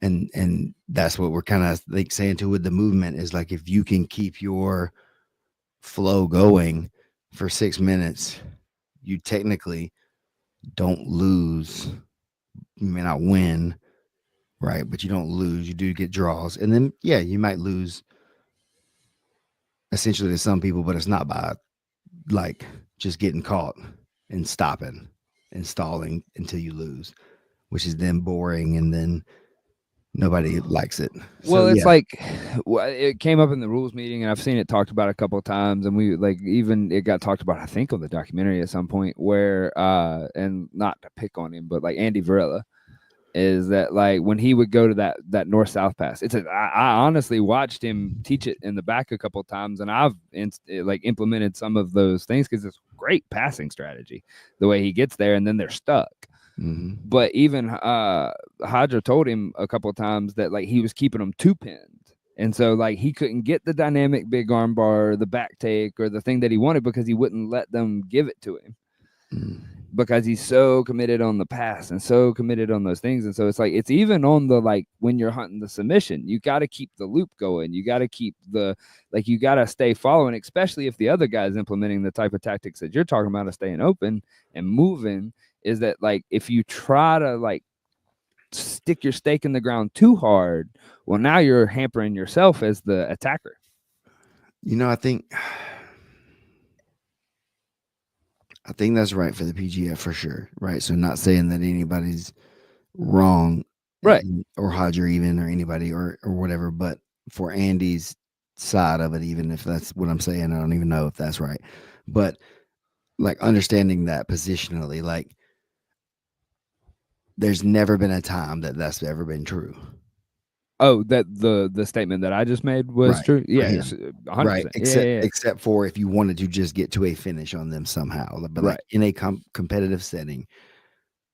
And that's what we're kind of saying too with the movement is like, if you can keep your flow going for 6 minutes, you technically don't lose. You may not win, right? But you don't lose. You do get draws. And then, you might lose essentially to some people, but it's not by like just getting caught and stopping and stalling until you lose, which is then boring, and then nobody likes it. Well, it's like it came up in the rules meeting, and I've seen it talked about a couple of times, and we even it got talked about, I think, on the documentary at some point where and not to pick on him, but like Andy Varela is that like when he would go to that north-south pass, I honestly watched him teach it in the back a couple of times, and I've implemented some of those things because it's great passing strategy the way he gets there, and then they're stuck. But even Hadra told him a couple of times that like he was keeping them 2-pinned, and so like he couldn't get the dynamic big arm bar, or the back take, or the thing that he wanted because he wouldn't let them give it to him. Because he's so committed on the pass and so committed on those things. And so it's like, it's even on the, like, when you're hunting the submission, you got to keep the loop going. You got to keep you got to stay following, especially if the other guy's implementing the type of tactics that you're talking about of staying open and moving, is that like, if you try to like stick your stake in the ground too hard, well, now you're hampering yourself as the attacker. I think that's right for the PGF for sure. Right. So not saying that anybody's wrong, right, or Hodger even, or anybody or whatever, but for Andy's side of it, even if that's what I'm saying, I don't even know if that's right. But like understanding that positionally, like there's never been a time that that's ever been true. Oh, that the statement that I just made was Right, true. for Yes, him. 100%. Right, Yeah, yeah, yeah. except for if you wanted to just get to a finish on them somehow, but like Right. in a competitive setting,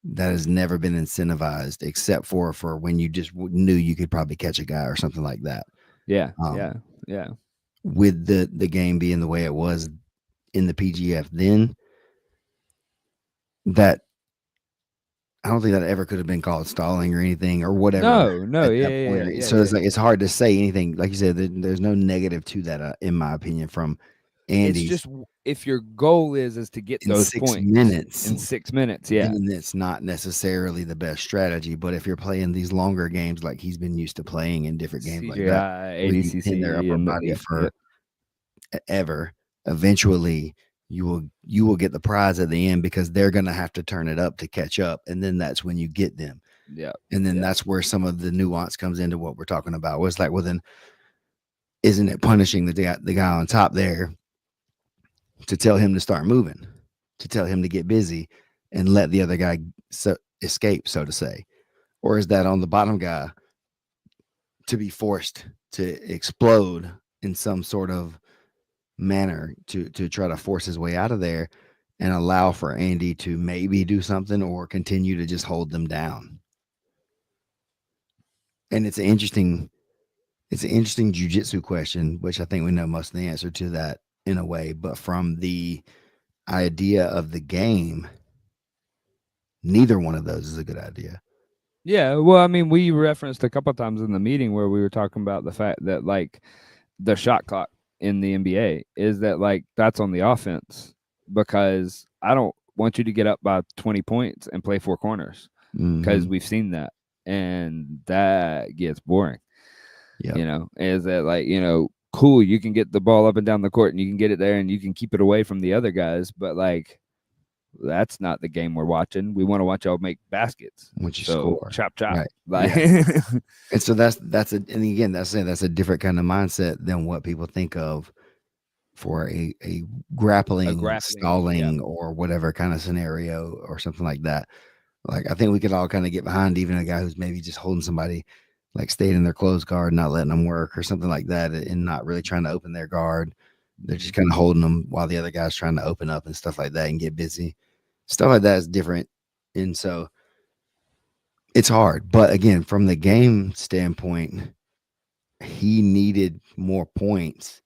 that has never been incentivized except for when you just knew you could probably catch a guy or something like that. Yeah, Um, yeah. With the game being the way it was in the PGF then, that I don't think that ever could have been called stalling or anything or whatever No, at yeah, that yeah, point. yeah, Right? yeah, So yeah. it's like it's hard to say anything. Like you said, there's no negative to that, in my opinion, from It's Andy's just if your goal is to get in those 6 points minutes. in 6 minutes, yeah. Then it's not necessarily the best strategy. But if you're playing these longer games like he's been used to playing in different games like that, CGI, where you pin their ADCC, upper and body yeah, for ever, eventually you will get the prize at the end because they're going to have to turn it up to catch up, and then that's when you get them. yeah. And then that's where some of the nuance comes into what we're talking about. Was like, well, then isn't it punishing the guy on top there to tell him to start moving, to tell him to get busy, and let the other guy escape, so to say, or is that on the bottom guy to be forced to explode in some sort of manner to try to force his way out of there and allow for Andy to maybe do something or continue to just hold them down? And it's an interesting jujitsu question, which I think we know most of the answer to that in a way, but from the idea of the game, neither one of those is a good idea. Yeah, well, I mean, we referenced a couple of times in the meeting where we were talking about the fact that like the shot clock in the NBA is that like that's on the offense because I don't want you to get up by 20 points and play four corners because we've seen that and that gets boring. Yep. You know, is that like, you know, cool, you can get the ball up and down the court and you can get it there and you can keep it away from the other guys, but like that's not the game we're watching. We want to watch y'all make baskets. Which you So score. chop chop. Right. Like And so and again, that's a different kind of mindset than what people think of for a grappling, stalling, or whatever kind of scenario or something like that. Like, I think we could all kind of get behind even a guy who's maybe just holding somebody, like staying in their closed guard, not letting them work or something like that, and not really trying to open their guard. They're just kind of holding them while the other guy's trying to open up and stuff like that and get busy. Stuff like that is different. And so it's hard. But again, from the game standpoint, he needed more points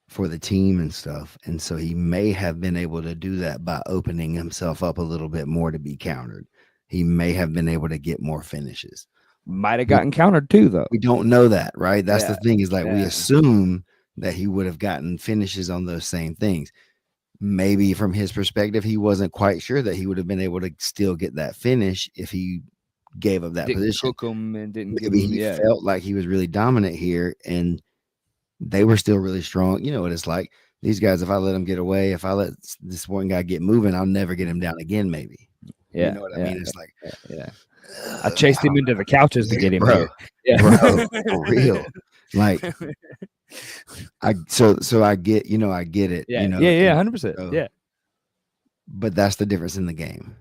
for the team and stuff. And so he may have been able to do that by opening himself up a little bit more to be countered. He may have been able to get more finishes. Might have gotten countered too, though. We don't know that, right? That's the thing, is like we yeah. assume that he would have gotten finishes on those same things. Maybe from his perspective, he wasn't quite sure that he would have been able to still get that finish if he gave up that Didn't position. cook him and didn't give Maybe him, he yeah. felt like he was really dominant here and they were still really strong. You know what it's like. These guys, if I let them get away, if I let this one guy get moving, I'll never get him down again, maybe. Yeah, You know what I mean? It's like, yeah. I chased him into the couches to get him bro, here. Yeah. bro, for real. Like, so I get, I get it. Yeah, You know, yeah, 100%. so, yeah. But that's the difference in the game.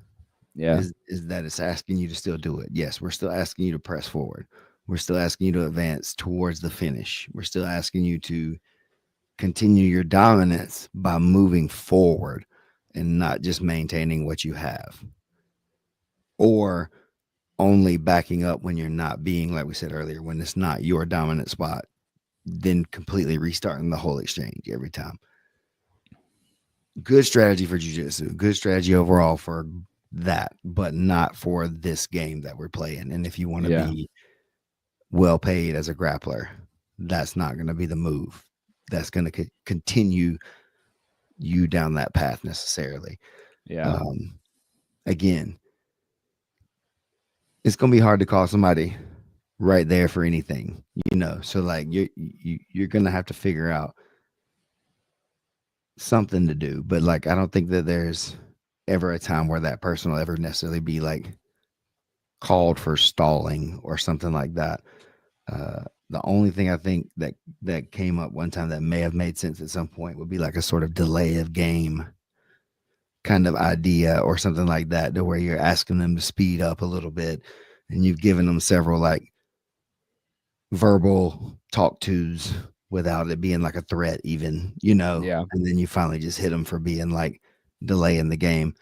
Yeah. Is that it's asking you to still do it. Yes, we're still asking you to press forward. We're still asking you to advance towards the finish. We're still asking you to continue your dominance by moving forward and not just maintaining what you have, or only backing up when you're not being, like we said earlier, when it's not your dominant spot, then completely restarting the whole exchange every time. Good strategy for jiu-jitsu, good strategy overall for that, but not for this game that we're playing. And if you want to be well paid as a grappler, that's not going to be the move that's going to continue you down that path necessarily. Yeah. Again, it's going to be hard to call somebody right there for anything, so like you're going to have to figure out something to do. But like, I don't think that there's ever a time where that person will ever necessarily be like called for stalling or something like that. The only thing I think that came up one time that may have made sense at some point would be like a sort of delay of game kind of idea or something like that, to where you're asking them to speed up a little bit, and you've given them several like verbal talk tos without it being like a threat, even, Yeah. and then you finally just hit them for being like delaying the game.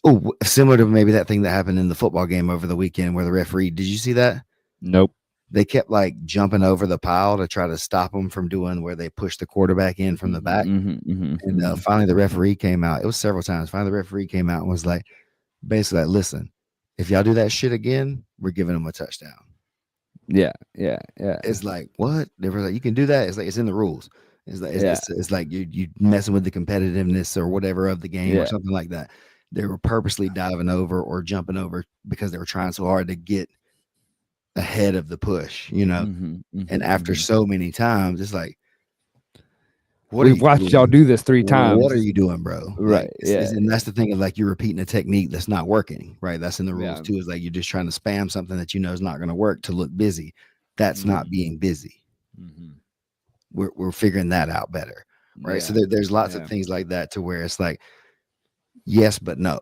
Oh, similar to maybe that thing that happened in the football game over the weekend where the referee, did you see that? Nope. They kept like jumping over the pile to try to stop them from doing where they pushed the quarterback in from the back. And finally the referee came out. It was several times. Finally the referee came out and was like, basically like, listen, if y'all do that shit again, we're giving them a touchdown. Yeah. It's like, what? They were like, you can do that. It's like, it's in the rules. It's like, Yeah. it's like you messing with the competitiveness or whatever of the game or something like that. They were purposely diving over or jumping over because they were trying so hard to get ahead of the push, and after so many times, it's like, we've watched y'all do this 3 times. What are you doing, bro? Right. Like, and that's the thing of like, you're repeating a technique that's not working, right? That's in the rules too. Is like, you're just trying to spam something that is not going to work to look busy. That's not being busy. We're figuring that out better, right? So there's lots of things like that to where it's like, yes, but no.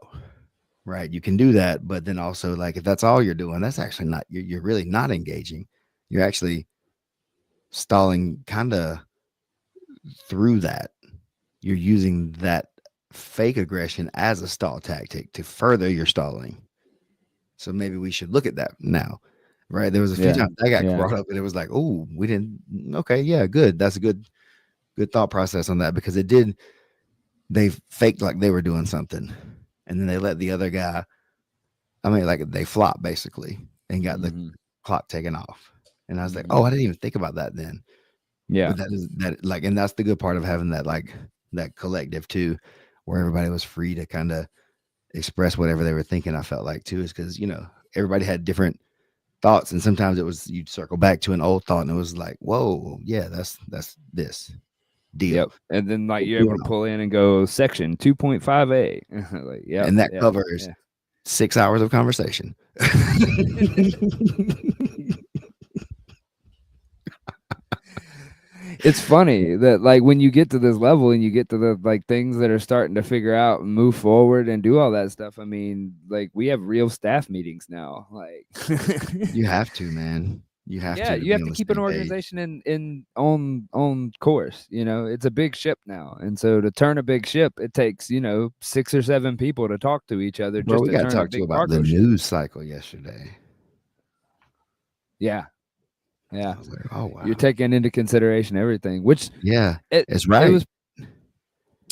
Right. You can do that. But then also, like, if that's all you're doing, that's actually not, you're really not engaging. You're actually stalling kind of through that. You're using that fake aggression as a stall tactic to further your stalling. So maybe we should look at that now. Right. There was a few times I got brought up and it was like, oh, we didn't. Okay. Yeah. Good. That's a good thought process on that, because they faked like they were doing something. And then they let the other guy, like they flopped basically and got the clock taken off. And I was like, oh, I didn't even think about that then. Yeah. But and that's the good part of having that, like, that collective too, where everybody was free to kind of express whatever they were thinking. I felt like too, is because, everybody had different thoughts. And sometimes it was, you'd circle back to an old thought and it was like, whoa, yeah, that's this deal. Yep. And then like you're able to pull in and go section 2.5A. Like, yeah. And that covers 6 hours of conversation. It's funny that like when you get to this level and you get to the like things that are starting to figure out and move forward and do all that stuff. I mean, like we have real staff meetings now. Like you have to, man. You have to. You have to keep an organization on course. It's a big ship now, and so to turn a big ship, it takes 6 or 7 people to talk to each other. Bro, just we got to talk to you about the news cycle yesterday. Yeah. I was like, oh wow. You're taking into consideration everything, which it's right.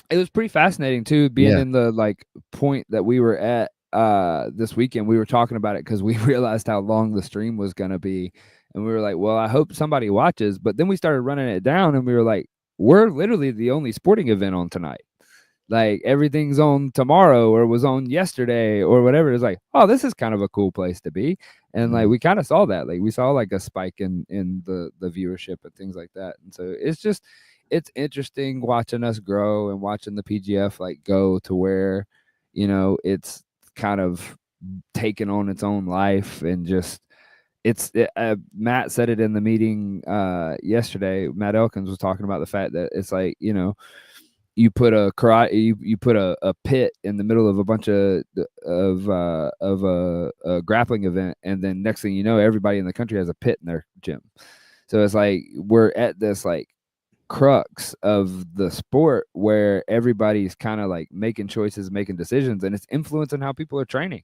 It was pretty fascinating too, being in the like point that we were at this weekend. We were talking about it because we realized how long the stream was going to be. And we were like, well, I hope somebody watches. But then we started running it down and we were like, we're literally the only sporting event on tonight. Like everything's on tomorrow or was on yesterday or whatever. It's like, oh, this is kind of a cool place to be. And like we kind of saw that. Like we saw like a spike in the viewership and things like that. And so it's interesting watching us grow and watching the PGF like go to where, it's kind of taken on its own life and just Matt said it in the meeting yesterday. Matt Elkins was talking about the fact that it's like, you put a karate, you put a pit in the middle of a bunch of a grappling event, and then next thing you know, everybody in the country has a pit in their gym. So it's like we're at this like crux of the sport where everybody's kind of like making choices, making decisions, and it's influencing how people are training.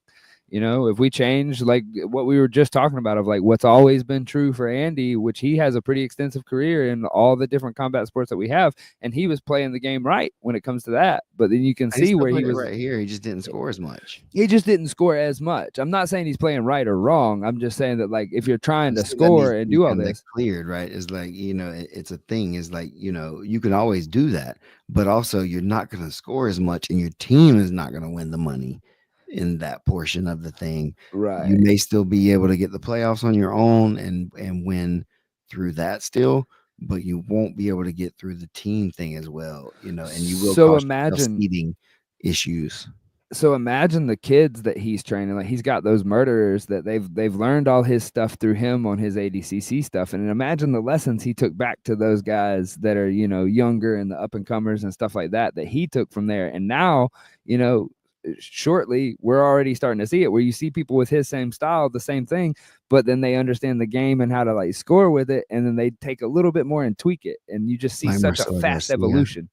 If we change like what we were just talking about of like what's always been true for Andy, which he has a pretty extensive career in all the different combat sports that we have, and he was playing the game right when it comes to that. But then you can see where he was right here. He just didn't score as much. He just didn't score as much. I'm not saying he's playing right or wrong. I'm just saying that like if you're trying to score and do all this cleared, right? Is like, it's a thing is like, you can always do that, but also you're not going to score as much and your team is not going to win the money in that portion of the thing. Right. You may still be able to get the playoffs on your own and win through that still, but you won't be able to get through the team thing as well, and you will cause seeding issues. So imagine the kids that he's training. Like he's got those murderers that they've learned all his stuff through him on his ADCC stuff. And imagine the lessons he took back to those guys that are, younger and the up and comers and stuff like that he took from there. And now, shortly we're already starting to see it where you see people with his same style, the same thing, but then they understand the game and how to like score with it, and then they take a little bit more and tweak it, and you just see Like such a Marcelo fast Garcia. evolution.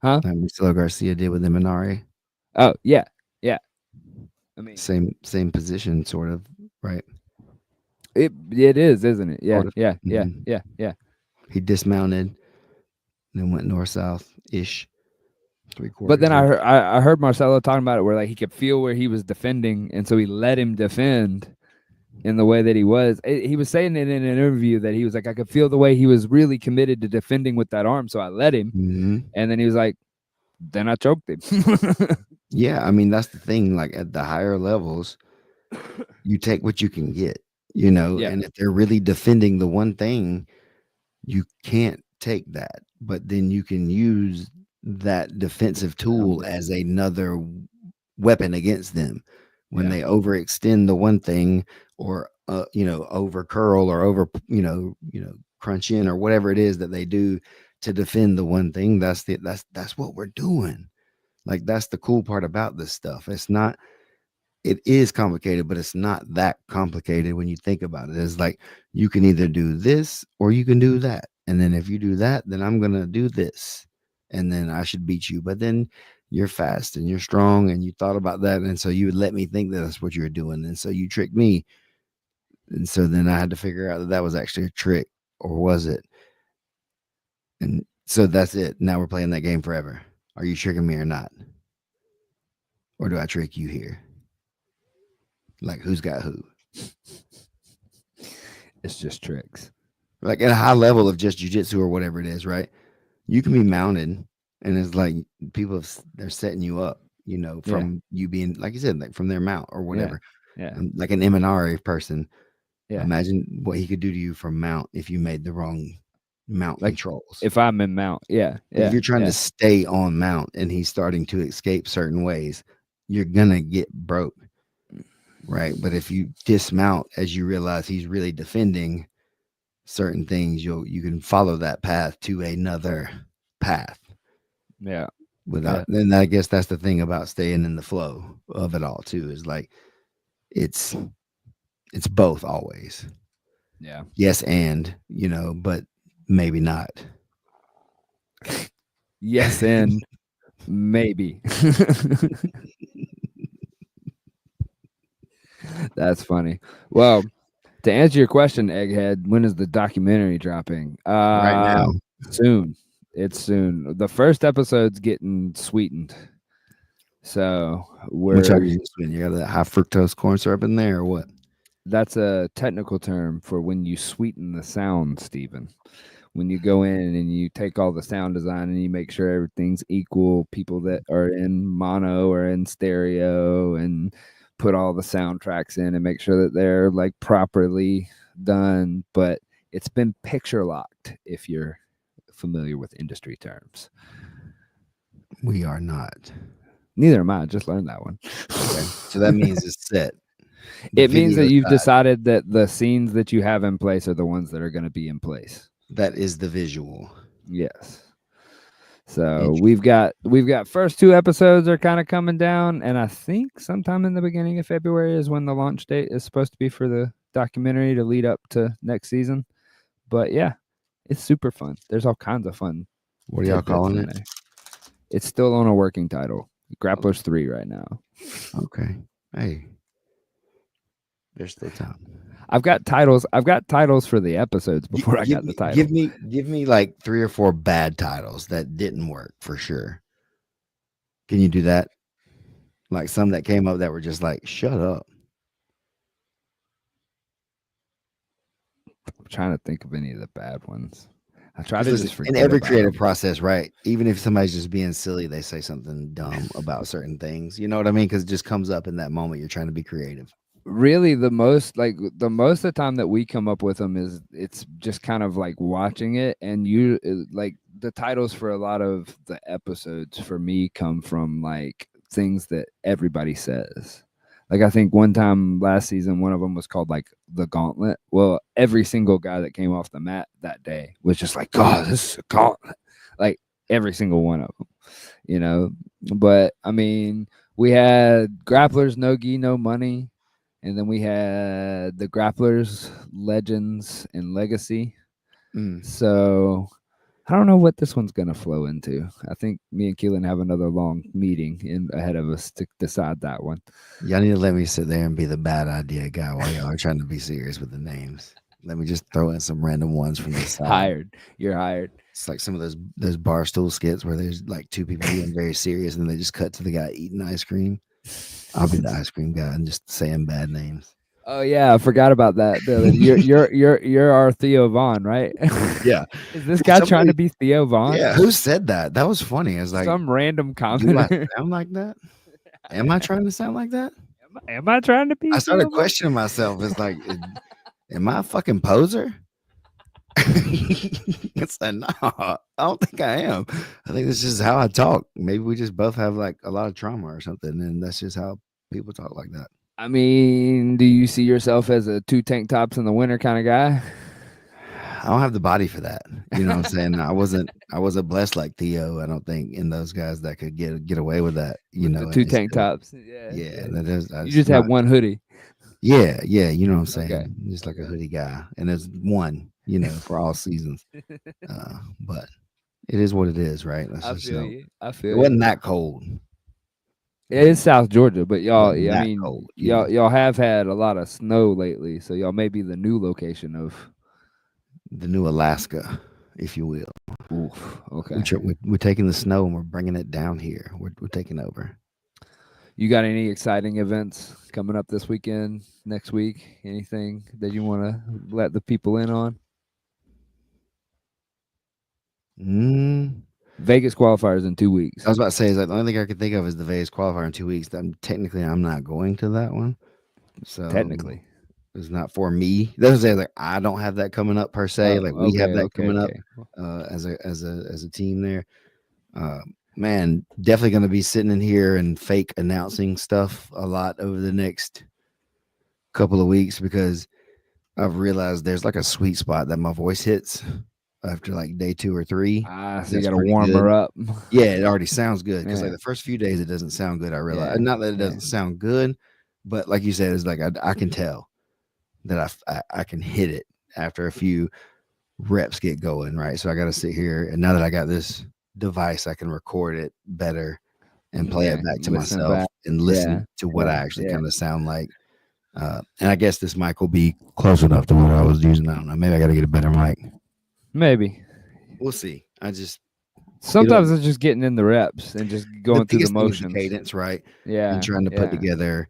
Huh? Like Marcelo Garcia did with Eminari. Oh yeah, yeah. I mean, Same position, sort of, right? it is, isn't it? Yeah, Sort of. yeah, Mhm. yeah. He dismounted, then went north south ish. But then I heard Marcelo talking about it where like he could feel where he was defending, and so he let him defend in the way that he was. He was saying it in an interview that he was like, I could feel the way he was really committed to defending with that arm, so I let him. Mhm. And then he was like, then I choked him. Yeah, I mean that's the thing. Like at the higher levels, you take what you can get, you know. Yeah. And if they're really defending the one thing, you can't take that. But then you can use that defensive tool as another weapon against them when Yeah. they overextend the one thing, or over curl, or over crunch in, or whatever it is that they do to defend the one thing. That's what we're doing. Like that's the cool part about this stuff. It is complicated, but it's not that complicated when you think about it. It's like you can either do this or you can do that. And then if you do that, then I'm going to do this. And then I should beat you. But then you're fast and you're strong and you thought about that. And so you would let me think that that's what you were doing. And so you tricked me. And so then I had to figure out that was actually a trick, or was it? And so that's it. Now we're playing that game forever. Are you tricking me or not? Or do I trick you here? Like who's got who? It's just tricks. Like at a high level of just jujitsu or whatever it is, right? You can be mounted, and it's like they're setting you up, from you being, like you said, like from their mount or whatever. Yeah. Like an Eminari person. Yeah. Imagine what he could do to you from mount if you made the wrong mount controls. If I'm in mount, if you're trying to stay on mount and he's starting to escape certain ways, you're gonna get broke. Right. But if you dismount as you realize he's really defending certain things, you can follow that path to another path. Yeah. Then I guess that's the thing about staying in the flow of it all too, is like it's both always. Yeah. Yes, and but maybe not. Yes, and maybe. That's funny. Well, to answer your question, Egghead, when is the documentary dropping? Right now. Soon. It's soon. The first episode's getting sweetened. So Which are you sweetening? You got that high fructose corn syrup in there, or what? That's a technical term for when you sweeten the sound, Stephen. When you go in and you take all the sound design and you make sure everything's equal, people that are in mono or in stereo, and put all the soundtracks in and make sure that they're like properly done. But it's been picture locked, if you're familiar with industry terms. We are not. Neither am I. I just learned that one. Okay. So that means it's set. It means that you've decided that the scenes that you have in place are the ones that are going to be in place. That is the visual. Yes. So we've got first 2 episodes are kind of coming down, and I think sometime in the beginning of February is when the launch date is supposed to be for the documentary to lead up to next season. But yeah, it's super fun. There's all kinds of fun. What are y'all calling it? There. It's still on a working title. Grappler's 3 right now. Okay. Hey. There's still time. I've got titles for the episodes before I got the title. Give me like 3 or 4 bad titles that didn't work for sure. Can you do that? Like some that came up that were just like, shut up. I'm trying to think of any of the bad ones. I try to just forget. In every creative process, right? Even if somebody's just being silly, they say something dumb about certain things. You know what I mean? Because it just comes up in that moment. You're trying to be creative. Really, the most of the time that we come up with them is it's just kind of like watching it, and you like the titles for a lot of the episodes for me come from like things that everybody says. Like I think one time last season, one of them was called like the Gauntlet. Well, every single guy that came off the mat that day was just like, God, this is a gauntlet. Like every single one of them, But I mean, We had Grapplers, No Gi, No Money. And then we had the Grapplers, Legends, and Legacy. Mm. So I don't know what this one's going to flow into. I think me and Keelan have another long meeting ahead of us to decide that one. Y'all need to let me sit there and be the bad idea guy while y'all are trying to be serious with the names. Let me just throw in some random ones from the side. Hired. You're hired. It's like some of those barstool skits where there's like two people being very serious and then they just cut to the guy eating ice cream. I'll be the ice cream guy and just saying bad names. Oh yeah, I forgot about that. Dylan. You're our Theo Vaughn, right? Yeah. Is this guy trying Somebody- to be Theo Vaughn? Yeah, who said that? That was funny. It's like, Some random do I commenter. sound like that? Am I trying to sound like that? Am I trying to be? I started Theo Vaughn? questioning myself. It's like, am I a fucking poser? It's like, no, I don't think I am. I think this is how I talk. Maybe we just both have like a lot of trauma or something, and that's just how people talk like that. I mean, do you see yourself as a 2 tank tops in the winter kind of guy? I don't have the body for that. You know what I'm saying? I wasn't blessed like Theo. I don't think in those guys that could get away with that. You know, the 2 and tank still- tops. Yeah, that is. You just had one hoodie. Yeah, you know what I'm saying? Okay. Just like a hoodie guy, and there's one, you know, for all seasons. But it is what it is, right? Let's I just feel know. you. I It feel wasn't you. that cold. It is South Georgia, but y'all, Wasn't I that mean, cold, you know? y'all have had a lot of snow lately, so y'all may be the new location of. The new Alaska, if you will. Oof. Okay. We're taking the snow and we're bringing it down here. We're taking over. You got any exciting events coming up this weekend, next week? Anything that you want to let the people in on? Vegas qualifiers in 2 weeks. I was about to say, is like the only thing I could think of is the Vegas qualifier in 2 weeks. I'm not going to that one. So Technically. it's not for me. That's like I don't have that coming up per se. Like we have that coming up as a team there. Man, definitely going to be sitting in here and fake announcing stuff a lot over the next couple of weeks because I've realized there's like a sweet spot that my voice hits after like day 2 or 3. So you got to warm her up. Yeah, it already sounds good because Yeah. like the first few days it doesn't sound good. I realize Yeah, not that it doesn't sound good, but like you said, it's like I can tell that I can hit it after a few reps get going, right? So I got to sit here, and now that I got this device, I can record it better and play it back to listen myself back. and listen to what I actually kind of sound like. And I guess this mic will be close enough to what I was using. I don't know. Maybe I got to get a better mic. Maybe. We'll see. Sometimes it's just getting in the reps and just going through the biggest thing is motions. cadence, right? Yeah. And trying to put together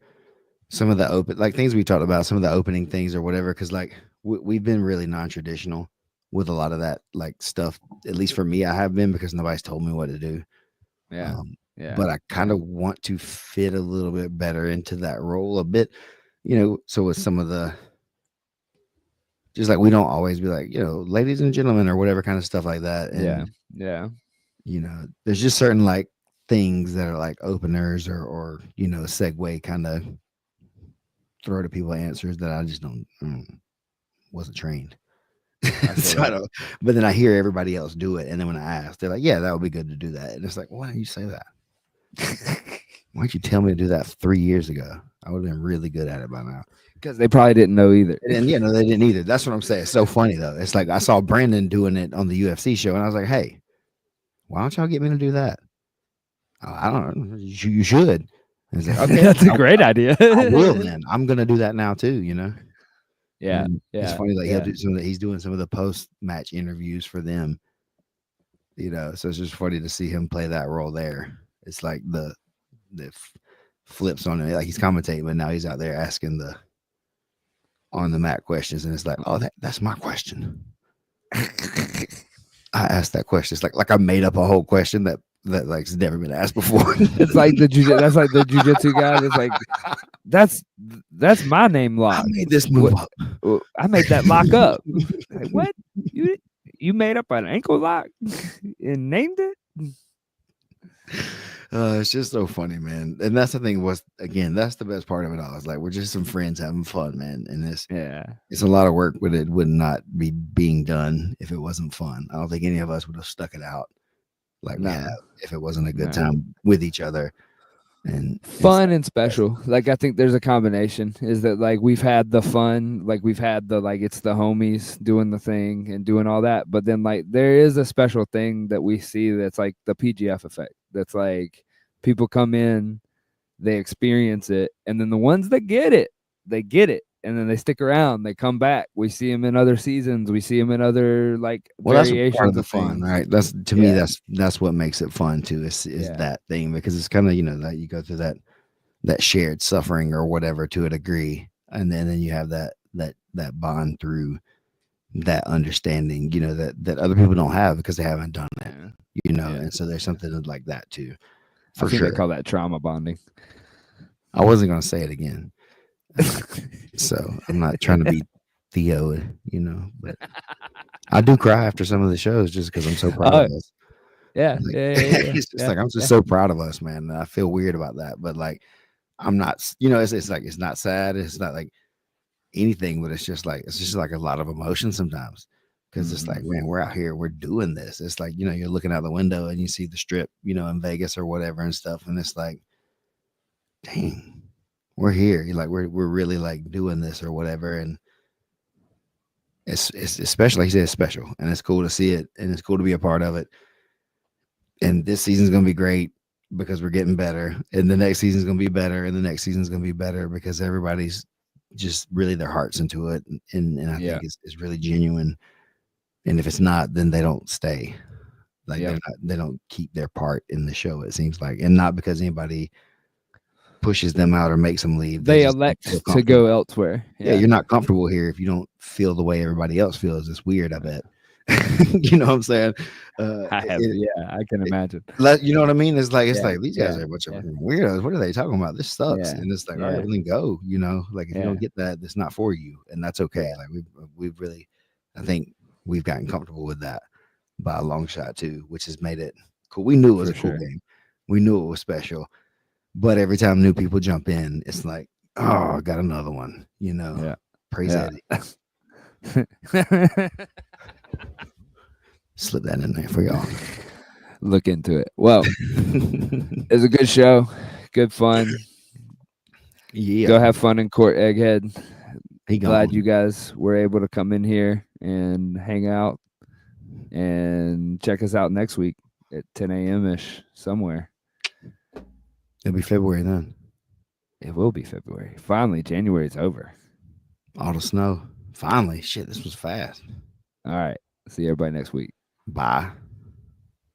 some of the open, like things we talked about, some of the opening things or whatever. Because like we've been really non-traditional with a lot of that like stuff. At least for me, I have been because nobody's told me what to do. Yeah. But I kind of want to fit a little bit better into that role a bit, you know. So with some of the, just like we don't always be like, you know, ladies and gentlemen or whatever kind of stuff like that. And yeah. You know, there's just certain like things that are like openers or you know, segue kind of throw to people answers that I just wasn't trained. So I don't, but then I hear everybody else do it, and then when I ask, they're like, "Yeah, that would be good to do that." And it's like, why don't you say that? Why don't you tell me to do that 3 years ago? I would have been really good at it by now. Because they probably didn't know either. And yeah, no, they didn't either. That's what I'm saying. It's so funny though. It's like I saw Brandon doing it on the UFC show, and I was like, "Hey, why don't y'all get me to do that?" I don't know. You should. And it's like, okay, That's a great idea. I will then. I'm gonna do that now too. You know. Yeah. And it's funny, like he'll do some of he's doing some of the post-match interviews for them. You know, so it's just funny to see him play that role there. It's like the flips on it, like he's commentating, but now he's out there asking the on the mat questions, and it's like, oh, that's my question. I asked that question. It's like I made up a whole question that like's never been asked before. It's like the jujitsu guy. That's like that's my name lock. I made this move up. I made that lock up. Like, what? You made up an ankle lock and named it? It's just so funny, man. And that's the thing that's the best part of it all. It's like we're just some friends having fun, man. And it's a lot of work, but it would not be being done if it wasn't fun. I don't think any of us would have stuck it out like we have if it wasn't a good time with each other. And Fun and special. Like I think there's a combination. Is that like we've had the fun, like we've had the like it's the homies doing the thing and doing all that, but then like there is a special thing that we see that's like the PGF effect. That's like people come in, they experience it, and then the ones that get it, they get it, and then they stick around, they come back. We see them in other seasons, we see them in other like that's variations part of the of fun, things. right? That's to me, Yeah. that's what makes it fun too. Is Yeah. that thing, because it's kind of, you know, that you go through that shared suffering or whatever to a degree, and then you have that bond through that understanding, you know, that other people don't have because they haven't done it, you know. Yeah. And so there's something like that too, I for think sure. they call that trauma bonding. I wasn't gonna say it again, so I'm not trying to be Theo, you know, but I do cry after some of the shows just because I'm so proud of us. Yeah, Like, yeah. it's just like I'm just so proud of us, man. And I feel weird about that, but like I'm not, you know, it's like it's not sad, it's not like anything, but it's just like a lot of emotion sometimes, because it's like, man, we're out here, we're doing this. It's like, you know, you're looking out the window and you see the strip, you know, in Vegas or whatever and stuff, and it's like, dang, we're here. You're like, we're really like doing this or whatever, and it's especially, like you said, it's special, and it's cool to see it, and it's cool to be a part of it. And this season's gonna be great because we're getting better, and the next season's gonna be better, and the next season's gonna be better because everybody's just really their hearts into it, and I think it's really genuine. And if it's not, then they don't stay. Like they don't keep their part in the show, it seems like, and not because anybody pushes them out or makes them leave. They just elect feel to go comfortable. elsewhere. Yeah, you're not comfortable here if you don't feel the way everybody else feels. It's weird, I bet. You know what I'm saying? I can imagine. You know what I mean? It's like these guys are a bunch of weirdos. What are they talking about? This sucks. And it's like, all right, well, then go. You know, like if you don't get that, it's not for you, and that's okay. Like we've really, I think we've gotten comfortable with that by a long shot too, which has made it cool. We knew it was a cool game. We knew it was special, but every time new people jump in, it's like, oh, I got another one. You know, praise Eddie. Slip that in there for y'all. Look into it. Well, it's a good show, good fun. Yeah, go have fun in court, Egghead. Glad you guys were able to come in here and hang out and check us out next week at 10 a.m. ish somewhere. It'll be February then. It will be February. Finally, January's over. All the snow. Finally. Shit, this was fast. All right. See everybody next week. Bye.